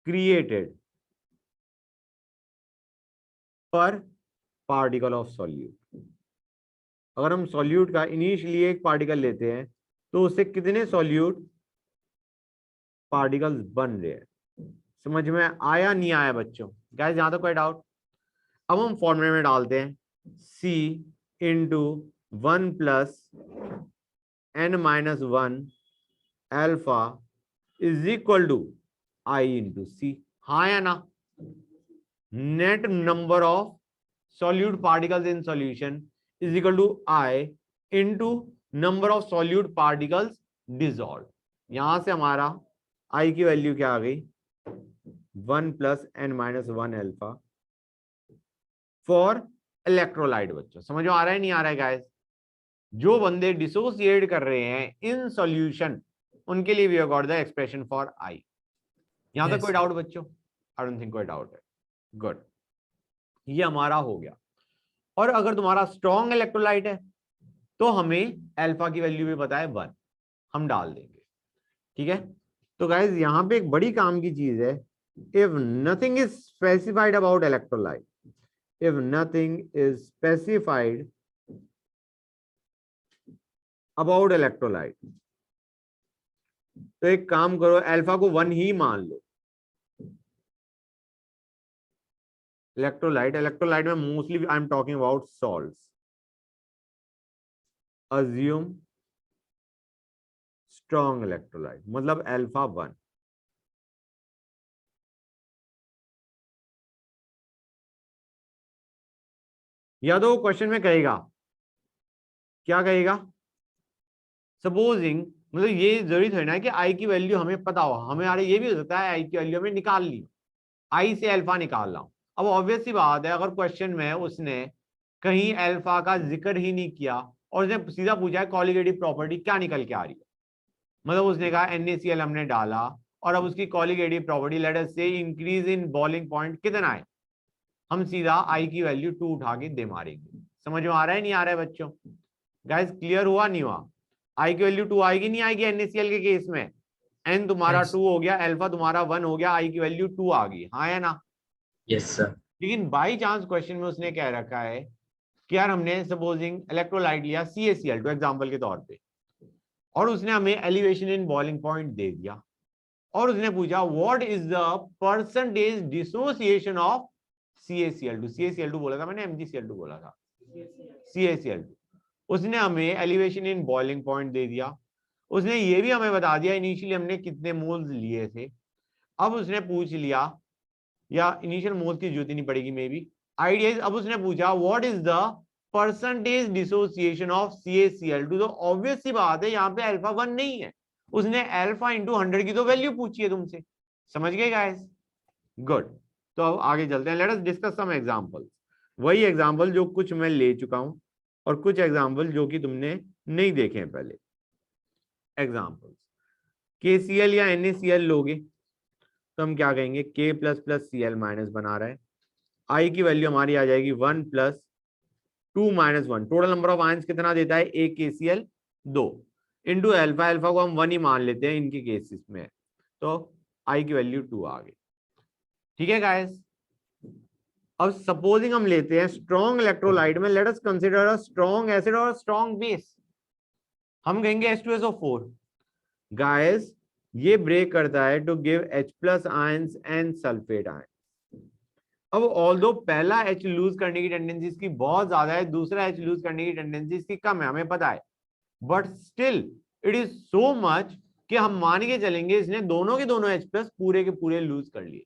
created per particle of solute। अगर हम सॉल्यूट का इनिशियली एक पार्टिकल लेते हैं तो उससे कितने सॉल्यूट पार्टिकल्स बन रहे हैं। समझ में आया नहीं आया बच्चों गाइस, यहां तक कोई डाउट? अब हम फॉर्मूले में डालते हैं, C into 1 plus n minus 1 alpha is equal to I into C। हाँ या ना? Net number of solute particles in solution is equal to I into number of solute particles dissolved। यहां से हमारा I की वैल्यू क्या आ गई, 1 plus n minus 1 alpha for electrolyte. बच्चों समझ में आ रहा है नहीं आ रहा है गाइस? जो बंदे डिसोसिएट कर रहे हैं इन सॉल्यूशन, उनके लिए we have got the expression for I। यहां तक कोई डाउट बच्चों? आई डोंट थिंक कोई डाउट है। गुड, ये हमारा हो गया। और अगर तुम्हारा स्ट्रॉन्ग इलेक्ट्रोलाइट है तो हमें अल्फा की वैल्यू भी पता है 1, हम डाल देंगे, ठीक है। तो गाइज यहां पे एक बड़ी काम की चीज है, if nothing is specified about electrolyte, if nothing is specified about electrolyte, तो एक काम करो, अल्फा को 1 ही मान लो। इलेक्ट्रोलाइट में mostly I am talking about salts, assume strong electrolyte, मतलब अल्फा 1। या तो वो क्वेश्चन में कहेगा, क्या कहेगा, सपोजिंग, मतलब ये जरूरी थोड़ी ना है कि आई की वैल्यू हमें पता हो, हमें ये भी हो सकता है आई की वैल्यू हमें निकाल ली, आई से अल्फा निकाल रहा हूं। अब ऑब्वियस सी बात है, अगर क्वेश्चन में उसने कहीं अल्फा का जिक्र ही नहीं किया और उसने सीधा पूछा है कॉलिगेटिव प्रॉपर्टी क्या निकल के आ रही है, मतलब उसने कहा NaCl हमने डाला और अब उसकी कॉलिगेटिव प्रॉपर्टी लेट अस से इंक्रीज इन बॉइलिंग पॉइंट कितना है, हम सीधा आई की वैल्यू 2 उठा के दे मारेंगे। समझ में आ रहा है नहीं आ रहा है बच्चों? गाइस क्लियर हुआ नहीं हुआ? आई की वैल्यू 2 आएगी नहीं आएगी NaCl के केस में? एन तुम्हारा Yes. 2 हो गया, अल्फा तुम्हारा 1 हो गया, आई की वैल्यू 2 आ गई, हाँ या ना? Yes, sir. लेकिन बाई चांस क्वेश्चन में उसने कह रखा है कि यार हमने सपोजिंग इलेक्ट्रोलाइट लिया CaCl2 एग्जांपल के तौर पे, और उसने हमें एलिवेशन इन बॉइलिंग पॉइंट दे दिया और उसने पूछा what is the percentage dissociation of CaCl2। CaCl2 बोला था मैंने, MgCl2 बोला था, CaCl2। उसने हमें एलिवेशन इन बॉइलिंग पॉइंट दे दिया, उसने ये भी हमें बता दिया इनिशियली हमने कितने मोल्स लिए थे। अब उसने पूछ लिया, या इनिशियल मोल्स की जरूरत नहीं पड़ेगी मे बी, आइडिया। अब उसने पूछा what is the percentage dissociation of CaCl2। तो ऑब्वियस सी बात है यहाँ पे अल्फा 1 नहीं है, उसने अल्फा इंटू 100 की तो वैल्यू पूछी है तुमसे। समझ गए गाइस? गुड। तो अब आगे चलते हैं, let us discuss some examples. वही एग्जांपल जो कुछ मैं ले चुका हूं और कुछ एग्जांपल जो कि तुमने नहीं देखे हैं पहले। एग्जांपल्स, KCl या NaCl लोगे तो हम क्या कहेंगे, K plus plus Cl minus बना रहा है, आई की वैल्यू हमारी आ जाएगी 1 plus 2 minus 1। Total number of ions कितना देता है, एक KCl 2 इंटू अल्फा, अल्फा को हम 1 ही मान लेते हैं इनके केसेस में, तो आई की वैल्यू 2 आ गई। ठीक है गाइस? अब सपोजिंग हम लेते हैं स्ट्रॉन्ग इलेक्ट्रोलाइट में, let us consider a strong acid और स्ट्रॉन्ग बेस। हम कहेंगे H2SO4। गाइस ये ब्रेक करता है to give H plus ions and sulphate ions. अब ऑल्दो पहला H लूज करने की टेंडेंसी इसकी बहुत ज्यादा है, दूसरा H लूज करने की टेंडेंसी इसकी कम है, हमें पता है, but still it is so much कि हम मान के चलेंगे इसने दोनों के दोनों H प्लस पूरे के पूरे लूज कर लिए।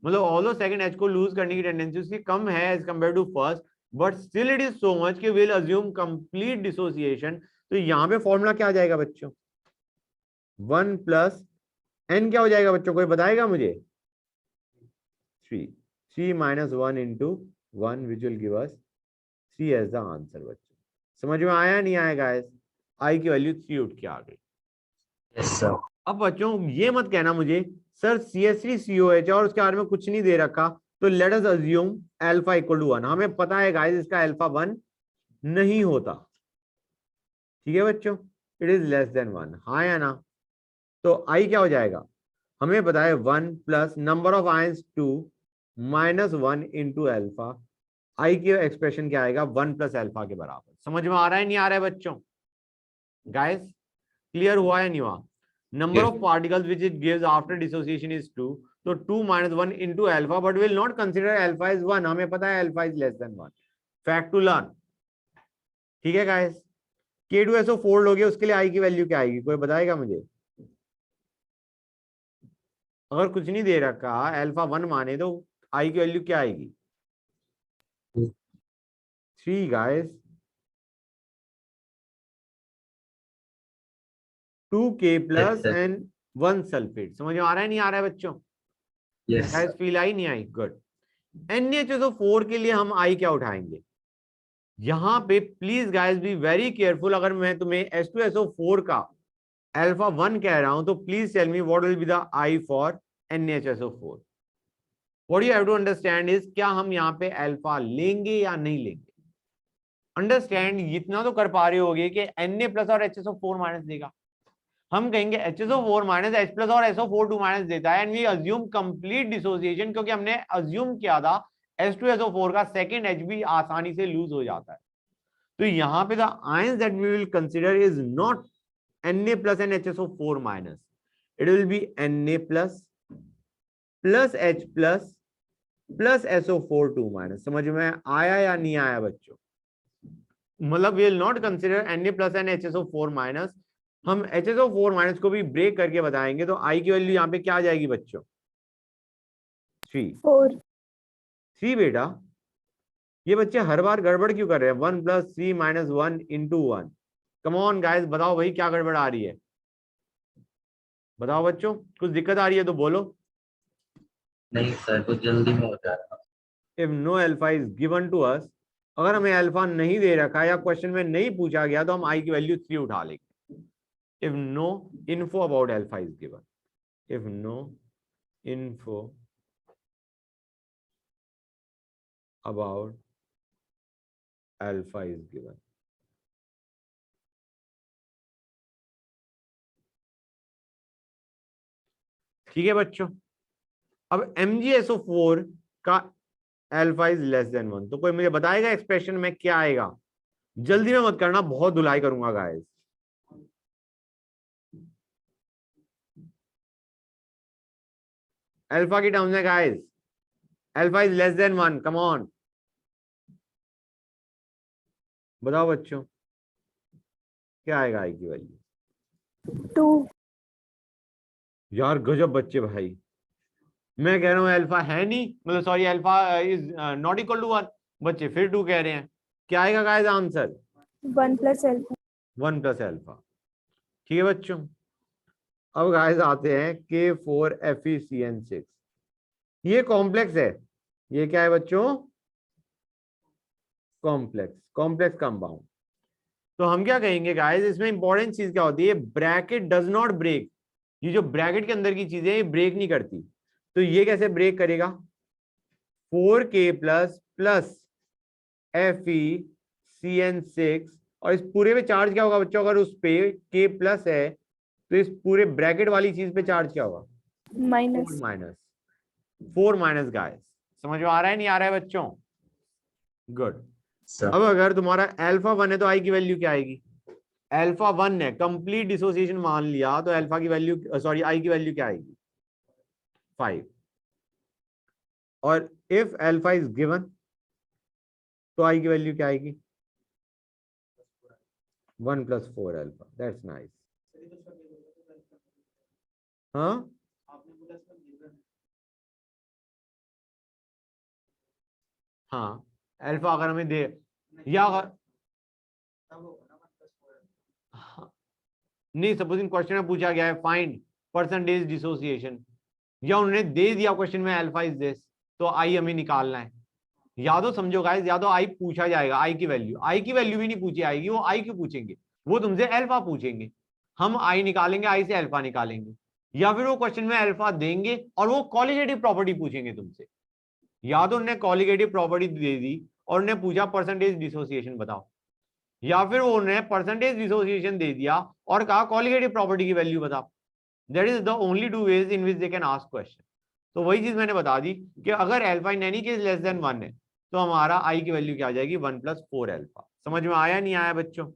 मतलब ऑल्दो सेकंड H को लूज करने की टेंडेंसी उसकी कम है as compare to first, but still it is so much कि विल अज्यूम कंप्लीट डिसोसिएशन। तो यहाँ पे फॉर्मूला क्या आ जाएगा बच्चों, 1 प्लस n क्या हो जाएगा बच्चों, कोई बताएगा मुझे? 3 माइनस 1 into 1 which will give us 3 as the answer. बच्चों समझ में आया नहीं आया गाइस? आई की वैल्यू 3 उठ के आ गई। Yes, sir. अब बच्चों ये मत कहना मुझे सर CH3COH और उसके बारे में कुछ नहीं दे रखा, तो let us assume alpha equal to 1। हमें पता है गाइस इसका अल्फा 1 नहीं होता। ठीक है बच्चों, इट इज लेस देन 1, हाँ या ना? तो आई क्या हो जाएगा, हमें पता है 1 plus number of ions 2 minus 1 into alpha. I की एक्सप्रेशन क्या आएगा, 1 प्लस अल्फा के बराबर। समझ में आ रहा है नहीं आ रहा है बच्चों? गाइस क्लियर हुआ या नहीं हुआ? Number Yes. Of particles which it gives after dissociation is 2, तो 2 minus 1 into alpha, but will not consider alpha is 1। हमें पता है alpha is less than 1। Fact to learn. ठीक है गाइस? K2SO4 लोगे उसके लिए आई की वैल्यू क्या आएगी, कोई बताएगा मुझे? अगर कुछ नहीं दे रखा अल्फा 1 माने तो आई की वैल्यू क्या आएगी? 3 guys. 2K plus sir. And 1 sulphate. समझ में आ रहा है नहीं आ रहा है बच्चों? Yes, guys sir. Feel I नहीं आई? गुड। NaHSO4 के लिए हम आई क्या उठाएंगे यहां पे? Please guys be very careful. अगर मैं तुम्हें H2SO4 का अल्फा 1 कह रहा हूं तो please tell me what will be the i for NaHSO4। What you have to understand is, क्या हम यहाँ पे अल्फा लेंगे या नहीं लेंगे? अंडरस्टैंड इतना तो कर पा रहे होगे कि Na प्लस और HSO4 माइनस देगा। हम कहेंगे HSO4 माइनस H प्लस और SO4 2 माइनस देता है, and we assume complete dissociation, क्योंकि हमने अज्यूम किया था H2SO4 का सेकंड H भी आसानी से लूज हो जाता है। तो यहाँ पे the ions that we will consider is not Na plus and HSO4 minus, it will be Na plus plus H plus plus SO4 2 minus. समझ में आया या नहीं आया बच्चों? मतलब we will not consider Na+NHSO4-। हम HSO4- को भी ब्रेक करके बताएंगे, तो आई की वैल्यू यहाँ पे क्या आ जाएगी बच्चों? 3। 4 3 बेटा। ये बच्चे हर बार गड़बड़ क्यों कर रहे हैं? 1 + 3 - 1 × 1। कम ऑन गाइस, बताओ भाई क्या गड़बड़ आ रही है? बताओ बच्चों, कुछ दिक्कत आ रही है तो बोलो। नहीं सर, कुछ जल्दी में हो जा रहा है। If no alpha is given to us, अगर हमें अल्फा नहीं दे रखा या क्वेश्चन में नहीं पूछा गया तो हम आई की वैल्यू 3 उठा लेंगे। If no info about alpha is given, if no info about alpha is given. ठीक है बच्चों। अब MgSO4 का अल्फा इज <1, तो कोई मुझे बताएगा एक्सप्रेशन में क्या आएगा? जल्दी में मत करना, बहुत धुलाई करूंगा गाइस। अल्फा की टर्म्स में guys, alpha is <1, come on बताओ बच्चों, क्या आएगा आई की वैल्यू? 2 यार गजब बच्चे भाई, मैं कह रहा हूं अल्फा है नहीं, मतलब sorry alpha is not equal to 1, बच्चे फिर 2 कह रहे हैं। क्या आएगा गाइस आंसर? 1 + alpha 1 + alpha. ठीक है बच्चों। अब गाइस आते हैं K4FeCN6। ये कॉम्प्लेक्स है। ये क्या है बच्चों? Complex compound. तो हम क्या कहेंगे गाइस, इसमें इंपॉर्टेंट चीज क्या होती है? Bracket does not break. ये जो ब्रैकेट के अंदर की चीजें ये ब्रेक नहीं करती, तो ये कैसे ब्रेक करेगा? 4K+ FeCN6, और इस पूरे पे चार्ज क्या होगा बच्चों? अगर उस पे K+ है तो इस पूरे ब्रैकेट वाली चीज पे चार्ज क्या होगा? -। गाइस समझ में आ रहा है नहीं आ रहा है बच्चों? गुड। सर अब अगर तुम्हारा अल्फा 1 है तो आई की वैल्यू क्या आएगी? अल्फा 1 है, कंप्लीट डिसोसिएशन मान लिया, तो अल्फा की वैल्यू सॉरी आई की वैल्यू क्या आएगी? 5। और इफ अल्फा इज गिवन तो आई की वैल्यू क्या आएगी? 1 + 4 अल्फा। That's nice. हाँ हाँ, अल्फा अगर हमें दे या अगर हाँ, नहीं, सपोजिंग क्वेश्चन में पूछा गया है फाइंड परसेंटेज डिसोसिएशन, या उन्होंने दे दिया क्वेश्चन में अल्फा इज दिस, तो आई हमें निकालना है। या तो समझो गाइस, या तो आई पूछा जाएगा, आई की वैल्यू भी नहीं पूछी आएगी, वो आई क्यों पूछेंगे? वो तुमसे अल्फा पूछेंगे, हम आई निकालेंगे, आई से अल्फा निकालेंगे। या फिर वो क्वेश्चन में अल्फा देंगे और वो कॉलिगेटिव प्रॉपर्टी पूछेंगे तुमसे। या तो उन्होंने कॉलिगेटिव प्रॉपर्टी दे दी और उन्हें पूछा परसेंटेज डिसोसिएशन बताओ, या फिर वो उन्हें परसेंटेज डिसोसिएशन दे दिया और कहा कॉलिगेटिव प्रॉपर्टी की वैल्यू बताओ। That is the only 2 ways in which they can ask question. तो वही चीज मैंने बता दी कि अगर अल्फा इन एनी केस <1 है तो हमारा आई की वैल्यू क्या आ जाएगी? 1 + 4 अल्फा। समझ में आया नहीं आया बच्चों?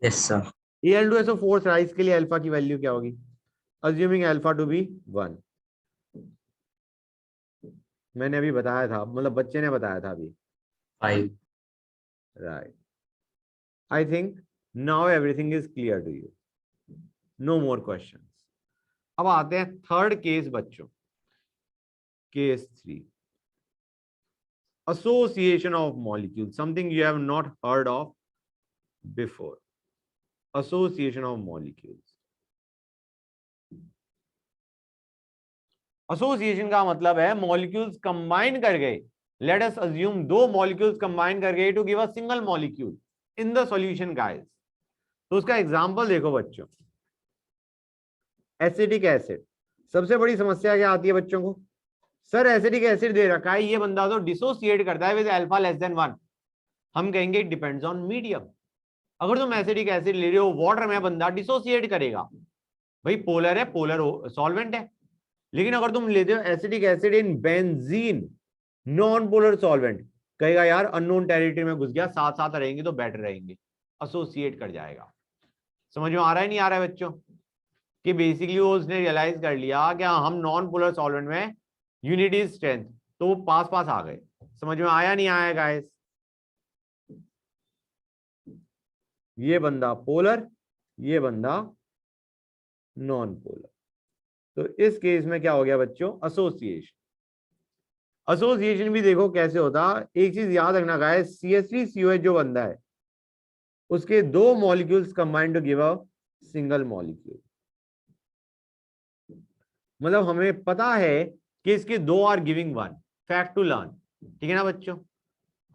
Yes sir. Al2SO4 राइस के लिए अल्फा की वैल्यू क्या होगी? Assuming alpha to be 1। मैंने अभी बताया था, मतलब बच्चे ने बताया था अभी। 5। Right. I think now everything is clear to you, no more questions. अब आते हैं थर्ड केस बच्चों, case 3, association of molecules, something you have not heard of before. Association of molecules. Association का मतलब है मॉलिक्यूल्स कंबाइन कर गए। Let us assume 2 molecules combine कर गए to give a single molecule in the solution guys. तो उसका example देखो बच्चों, एसिटिक एसिड। सबसे बड़ी समस्या क्या आती है बच्चों को? सर एसिटिक एसिड दे रखा है, ये बंदा तो डिसोसिएट करता है विद अल्फा <1। हम कहेंगे इट डिपेंड्स ऑन मीडियम। अगर तुम एसिडिक एसिड ले रहे हो वाटर में, बंदा डिसोसिएट करेगा, भाई पोलर है, पोलर सॉल्वेंट है। लेकिन अगर तुम लेते हो acidic acid in benzene, non polar solvent, कहेगा यार अननोन टेरिटरी में घुस गया, साथ साथ रहेंगे तो बेटर रहेंगे, एसोसिएट कर जाएगा। समझ में आ रहा है नहीं आ रहा है बच्चों? कि बेसिकली वो उसने रियलाइज कर लिया कि हम नॉन पोलर सॉल्वेंट में यूनिट इज स्ट्रेंथ, तो वो पास पास आ गए। समझ में आया नहीं आया गाइस? ये बंदा पोलर, ये बंदा नॉन पोलर। तो इस केस में क्या हो गया बच्चों, एसोसिएशन। एसोसिएशन भी देखो कैसे होता, एक चीज याद रखना गाइस, CH3COH जो बंदा है उसके दो molecules combined to give a single molecule. मतलब हमें पता है कि इसके दो are giving one, fact to learn, ठीक है ना बच्चों,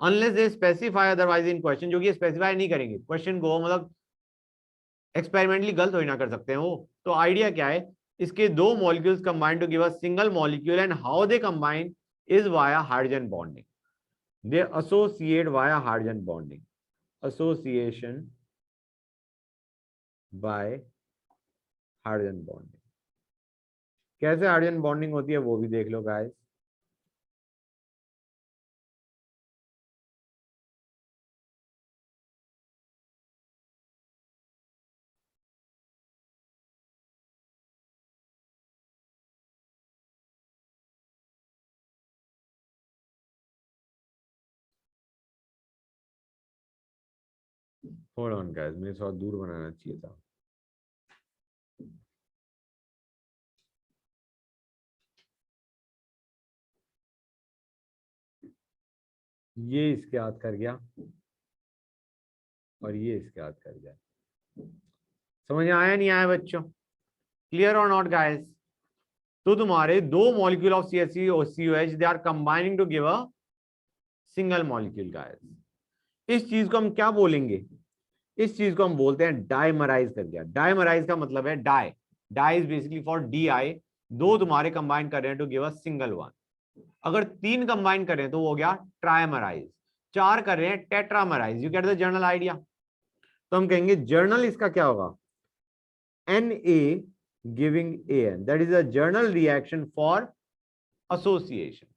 unless they specify otherwise in question, जो कि स्पेसिफाई नहीं करेंगे क्वेश्चन को, मतलब एक्सपेरिमेंटली गलत हो ही ना कर सकते हैं वो। तो आइडिया क्या है, इसके दो molecules combine to give a single molecule and how they combine is via hydrogen bonding, they associate via hydrogen bonding, association by hydrogen bonding. कैसे हाइड्रोजन बॉन्डिंग होती है वो भी देख लो गाइस। होल्ड ऑन गाइस, मुझे थोड़ा दूर बनाना चाहिए था। ये इसके हाथ कर गया और ये इसके हाथ कर गया। समझ में आया नहीं आया बच्चों, क्लियर और नॉट गाइस? तो तुम्हारे दो molecule of CH3COH they are combining to give a single molecule guys. इस चीज को हम क्या बोलेंगे, इस चीज को हम बोलते हैं डाइमराइज कर दिया। डाइमराइज का मतलब है di, di is basically for DI, दो तुम्हारे कंबाइन कर रहे हैं to give a single one. अगर तीन कंबाइन करें तो वो हो गया ट्राइमराइज, चार कर रहे हैं tetramerise. You get the general idea? तो हम कहेंगे जर्नल इसका क्या होगा, Na giving AN, that is a journal reaction for association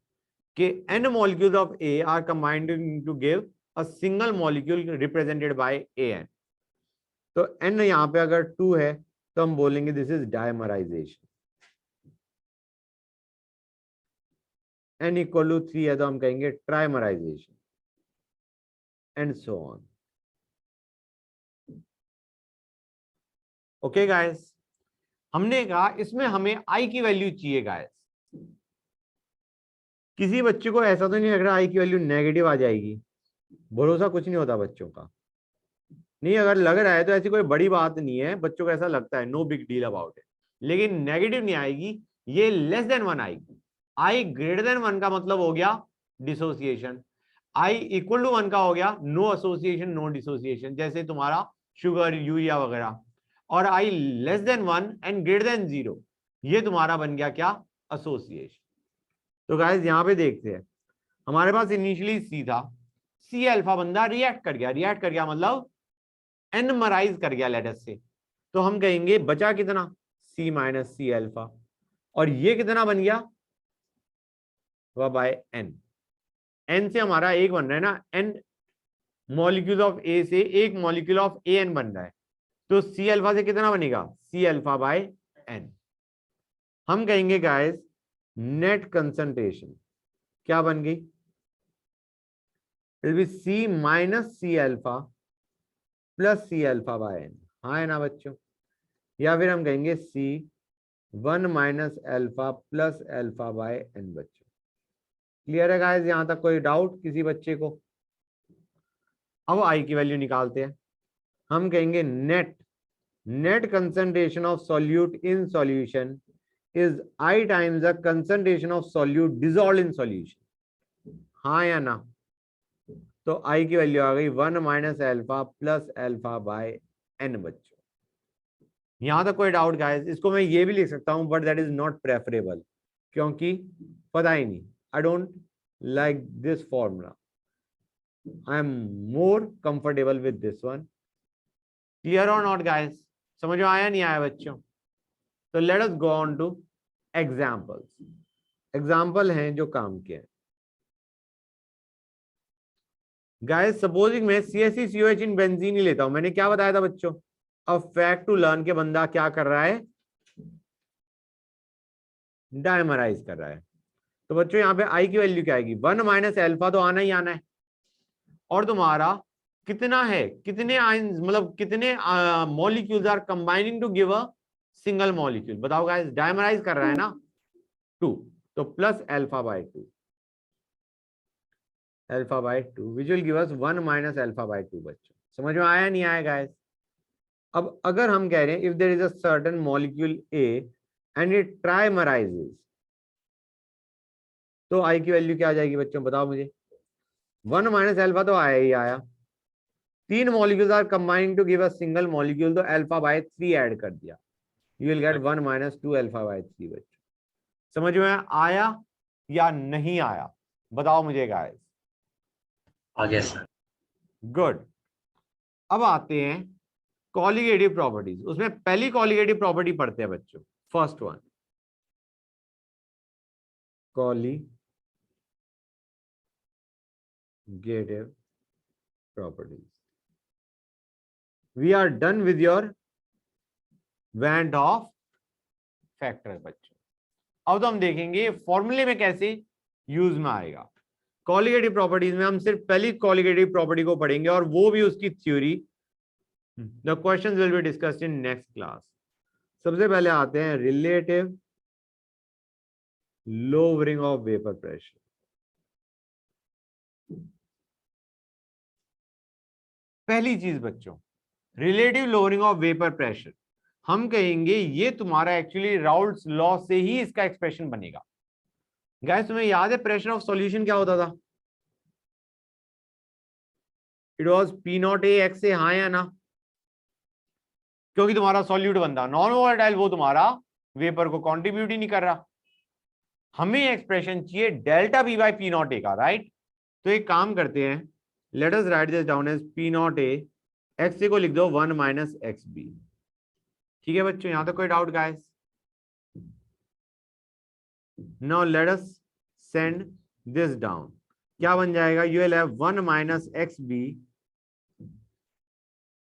के n molecules of A are combined to give a single molecule represented by AN। तो n यहां पे अगर 2 है तो हम बोलेंगे this is dimerisation, n equal to 3 है तो हम कहेंगे trimerisation, and so on. Okay guys, हमने कहा इसमें हमें I की वैल्यू चाहिए गाइस। किसी बच्चे को ऐसा तो नहीं लग रहा I की वैल्यू नेगेटिव आ जाएगी? भरोसा कुछ नहीं होता बच्चों का, नहीं अगर लग रहा है तो ऐसी कोई बड़ी बात नहीं है, बच्चों को ऐसा लगता है, no big deal about it. लेकिन नेगेटिव नहीं आएगी, ये लेस देन 1 आएगी। I ग्रेटर देन 1 का मतलब हो गया डिसोसिएशन, I इक्वल टू 1 का हो गया नो एसोसिएशन नो डिसोसिएशन, जैसे तुम्हारा शुगर यूरिया वगैरह। और I less than 1 and greater than 0, ये तुम्हारा बन गया क्या, एसोसिएशन। तो गाइस यहां पे देखते हैं, हमारे पास इनिशियली C था, C अल्फा बंदा रिएक्ट कर गया, रिएक्ट कर गया मतलब एनमराइज कर गया लेटर से, तो हम कहेंगे बचा कितना, C माइनस C अल्फा, और ये कितना बन गया वह बाय N। N से हमारा एक बन रहा है ना, N मॉलिक्यूल ऑफ A से एक मॉलिक्यूल ऑफ AN बन रहा है, तो C अल्फा से कितना बनेगा, C अल्फा बाय N। हम कहेंगे गाइस नेट कंसंट्रेशन क्या बन गई, it will B C minus C alpha plus C alpha by N। हाँ है ना बच्चों? या फिर हम कहेंगे C 1 minus alpha plus alpha bye N। बच्चों क्लियर है गाइस, यहां तक कोई डाउट किसी बच्चे को? अब I की वैल्यू निकालते हैं, हम कहेंगे net concentration of solute in solution is I times the concentration of solute dissolved in solution. हाँ या ना? तो I की वैल्यू आ गई 1 minus alpha plus alpha bye N। बच्चों यहां तक कोई डाउट गाइस? इसको मैं ये भी लिख सकता हूं but that is not preferable, क्योंकि पता ही नहीं, I don't like this formula, I am more comfortable with this one. Clear और नॉट गाइस? समझ में आया नहीं आया बच्चों? तो let us go on to examples. Example हैं जो काम के हैं गाइस। सपोजिंग मैं CH3COH इन बेंजीन ही लेता हूं, मैंने क्या बताया था बच्चों, अब फैक्ट टू लर्न के बंदा क्या कर रहा है, डायमराइज कर रहा है। तो बच्चों यहाँ पे I की वैल्यू क्या आएगी, 1 माइनस अल्फा तो आना ही आना है, और तुम्हारा कितना है, कितने आयंस, मतलब कितने molecules are combining to give a single molecule? बताओ गाइस, डायमराइज कर रहा है ना, 2, तो plus alpha by 2, alpha by 2 which will give us 1 minus alpha by 2। बच्चों समझ में आया नहीं आया गाइस? अब अगर हम कह रहे हैं if there is a certain molecule A and it trimerises, तो आई की वैल्यू क्या आ जाएगी बच्चों, बताओ मुझे? 1 माइनस अल्फा तो आया ही आया, 3 molecules are combining to give a single molecule, तो अल्फा बाय 3 ऐड कर दिया, you will get 1 minus 2 alpha by 3। बच्चों समझ में आया या नहीं आया, बताओ मुझे गाइस? आ गया सर। गुड। अब आते हैं कॉलिगेटिव प्रॉपर्टीज, उसमें पहली कॉलिगेटिव प्रॉपर्टी पढ़ते हैं बच्चों, first one, colligative properties. We are done with your van't Hoff factor बच्चों। अब तो हम देखेंगे फॉर्मूले में कैसे यूज में आएगा। कॉलिगेटिव प्रॉपर्टीज में हम सिर्फ पहली कॉलिगेटिव प्रॉपर्टी को पढ़ेंगे और वो भी उसकी theory. The questions will be discussed in next class. सबसे पहले आते हैं relative lowering of vapour pressure. पहली चीज बच्चों, relative lowering of vapour pressure, हम कहेंगे ये तुम्हारा एक्चुअली राउल्ट्स लॉ से ही इसका एक्सप्रेशन बनेगा। गाइस तुम्हें याद है प्रेशर ऑफ सॉल्यूशन क्या होता था? It was P not A x से, हाँ या ना? क्योंकि तुम्हारा सॉल्यूट बनता, नॉन वोलेटाइल वो तुम्हारा वेपर को कंट्रीब्यूट ही नहीं कर रहा। हमें एक्सप्रेशन चाहिए delta B by P not A का, राइट? तो एक काम करते हैं, let us write this down as P not A, X A को लिख दो 1 माइनस एक्स बी। ठीक है बच्चों, यहां तक कोई doubt guys? Now let us send this down, क्या बन जाएगा? You will have 1 minus x b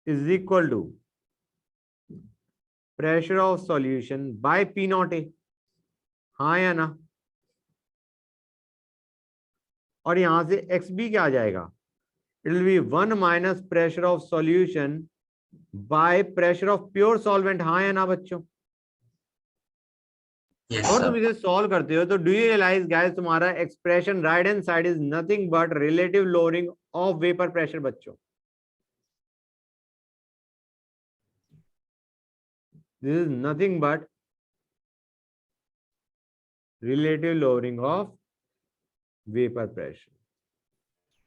is equal to pressure of solution by p not a, हाँ या ना? और यहां से एक्स बी क्या आ जाएगा? It will B 1 minus pressure of solution by pressure of pure solvent, हाँ या ना बच्चों? यस और तुम सर। इसे सॉल्व करते हो तो डू यू रियलाइज गाइस तुम्हारा expression right hand side is nothing but relative lowering of vapour pressure बच्चों। This is nothing but relative lowering of vapour pressure.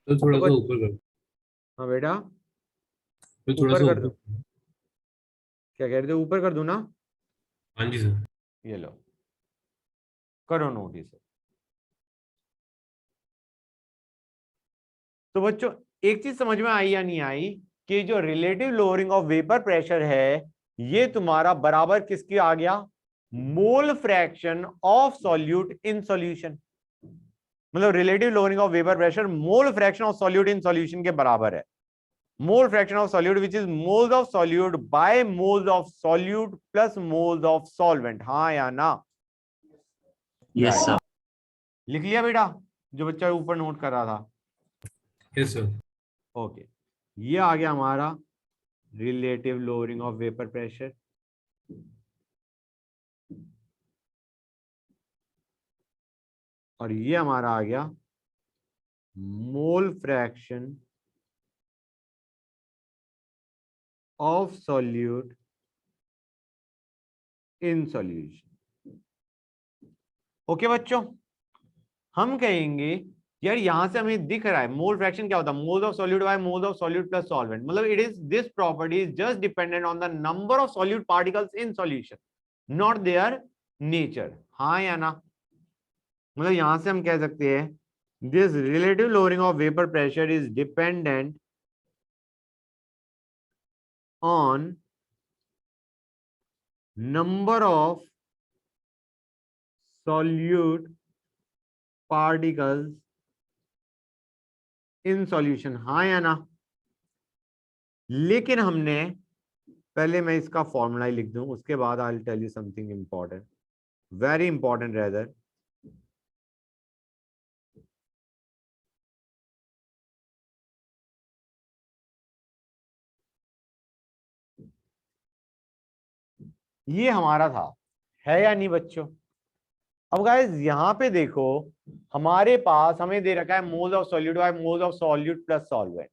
तो थोड़ा तो सा ऊपर कर, हाँ बेटा, तो थोड़ा ऊपर सा कर दो। ऊपर। क्या कह रहे थे, ऊपर कर दो ना? हाँ जी सर। ये लो, करो नोटिस। तो बच्चों एक चीज समझ में आई या नहीं आई कि जो relative lowering of vapour pressure है ये तुम्हारा बराबर किसकी आ गया? Mole fraction of solute in solution. मतलब relative lowering of vapour pressure mole fraction of solute in solution के बराबर है। Mole fraction of solute which is moles of solute by moles of solute plus moles of solvent, हाँ या ना? Yes sir. लिख लिया बेटा जो बच्चा ऊपर नोट कर रहा था? Yes sir. ओके, ये आ गया हमारा relative lowering of vapour pressure. और ये हमारा आ गया mole fraction of solute in solution. Okay बच्चों, हम कहेंगे यार यहां से हमें दिख रहा है मोल फ्रैक्शन क्या होता है? Moles of solute by moles of solute plus solvent. मतलब it is this property is just dependent on the number of solute particles in solution, not their nature, हाँ या ना? मतलब यहां से हम कह सकते हैं this relative lowering of vapour pressure is dependent on number of solute particles in solution, हाँ या ना? लेकिन हमने पहले, मैं इसका फॉर्मूला ही लिख दूं उसके बाद I will tell you something important, very important rather. ये हमारा था, है या नहीं बच्चों? अब गाइस यहाँ पे देखो, हमारे पास हमें दे रखा है moles of solute by moles of solute plus solvent.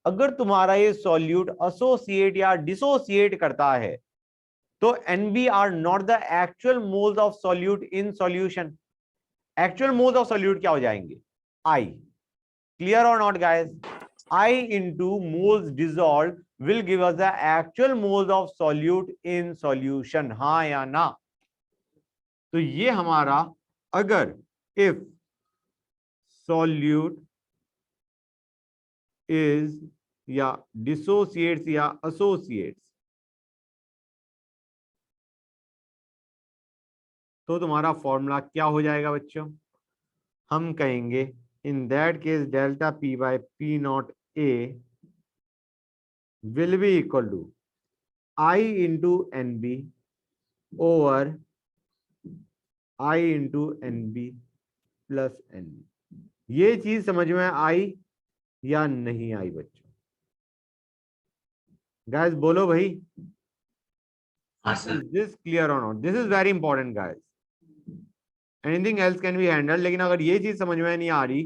अगर तुम्हारा ये सॉल्यूट एसोसिएट या डिसोसिएट करता है तो NB are not the actual moles of solute in solution. Actual moles of solute क्या हो जाएंगे? I। क्लियर और not guys? I into moles dissolved will give us the actual moles of solute in solution, हाँ या ना? तो ये हमारा, अगर if solute is या dissociates या associates, तो तुम्हारा फॉर्मूला क्या हो जाएगा बच्चों? हम कहेंगे in that case delta P by P not A will be equal to I into NB over I into NB plus NB। ये चीज समझ में आई या नहीं आई बच्चों? गाइस बोलो भाई, हाँ sir. is this clear or not? This is very important guys. Anything else can be handled, लेकिन अगर ये चीज समझ में नहीं आ रही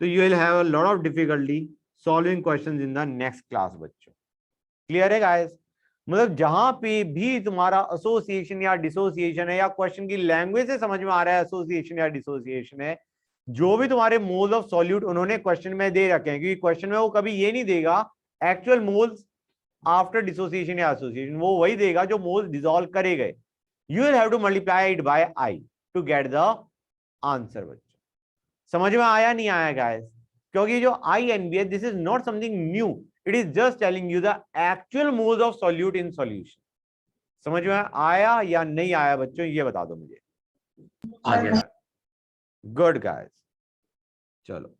तो you will have a lot of difficulty solving questions in the next class बच्चों। क्लियर है गाइस? मतलब जहां पे भी तुम्हारा एसोसिएशन या डिसोसिएशन है, या क्वेश्चन की लैंग्वेज से समझ में आ रहा है एसोसिएशन या डिसोसिएशन है, जो भी तुम्हारे मोल्स ऑफ सॉल्यूट उन्होंने क्वेश्चन में दे रखे हैं, क्योंकि क्वेश्चन में वो कभी ये नहीं देगा एक्चुअल मोल्स आफ्टर डिसोसिएशन या एसोसिएशन, वो वही देगा जो मोल्स डिसॉल्व करे गए। You will have to multiply it by i to get the answer बच्चों। समझ में आया नहीं आया गाइस? क्योंकि जो INB है, this is not something new, it is just telling you the actual moles of solute in solution. समझ में आया या नहीं आया बच्चों, ये बता दो मुझे। आ गया। गुड गाइस, चलो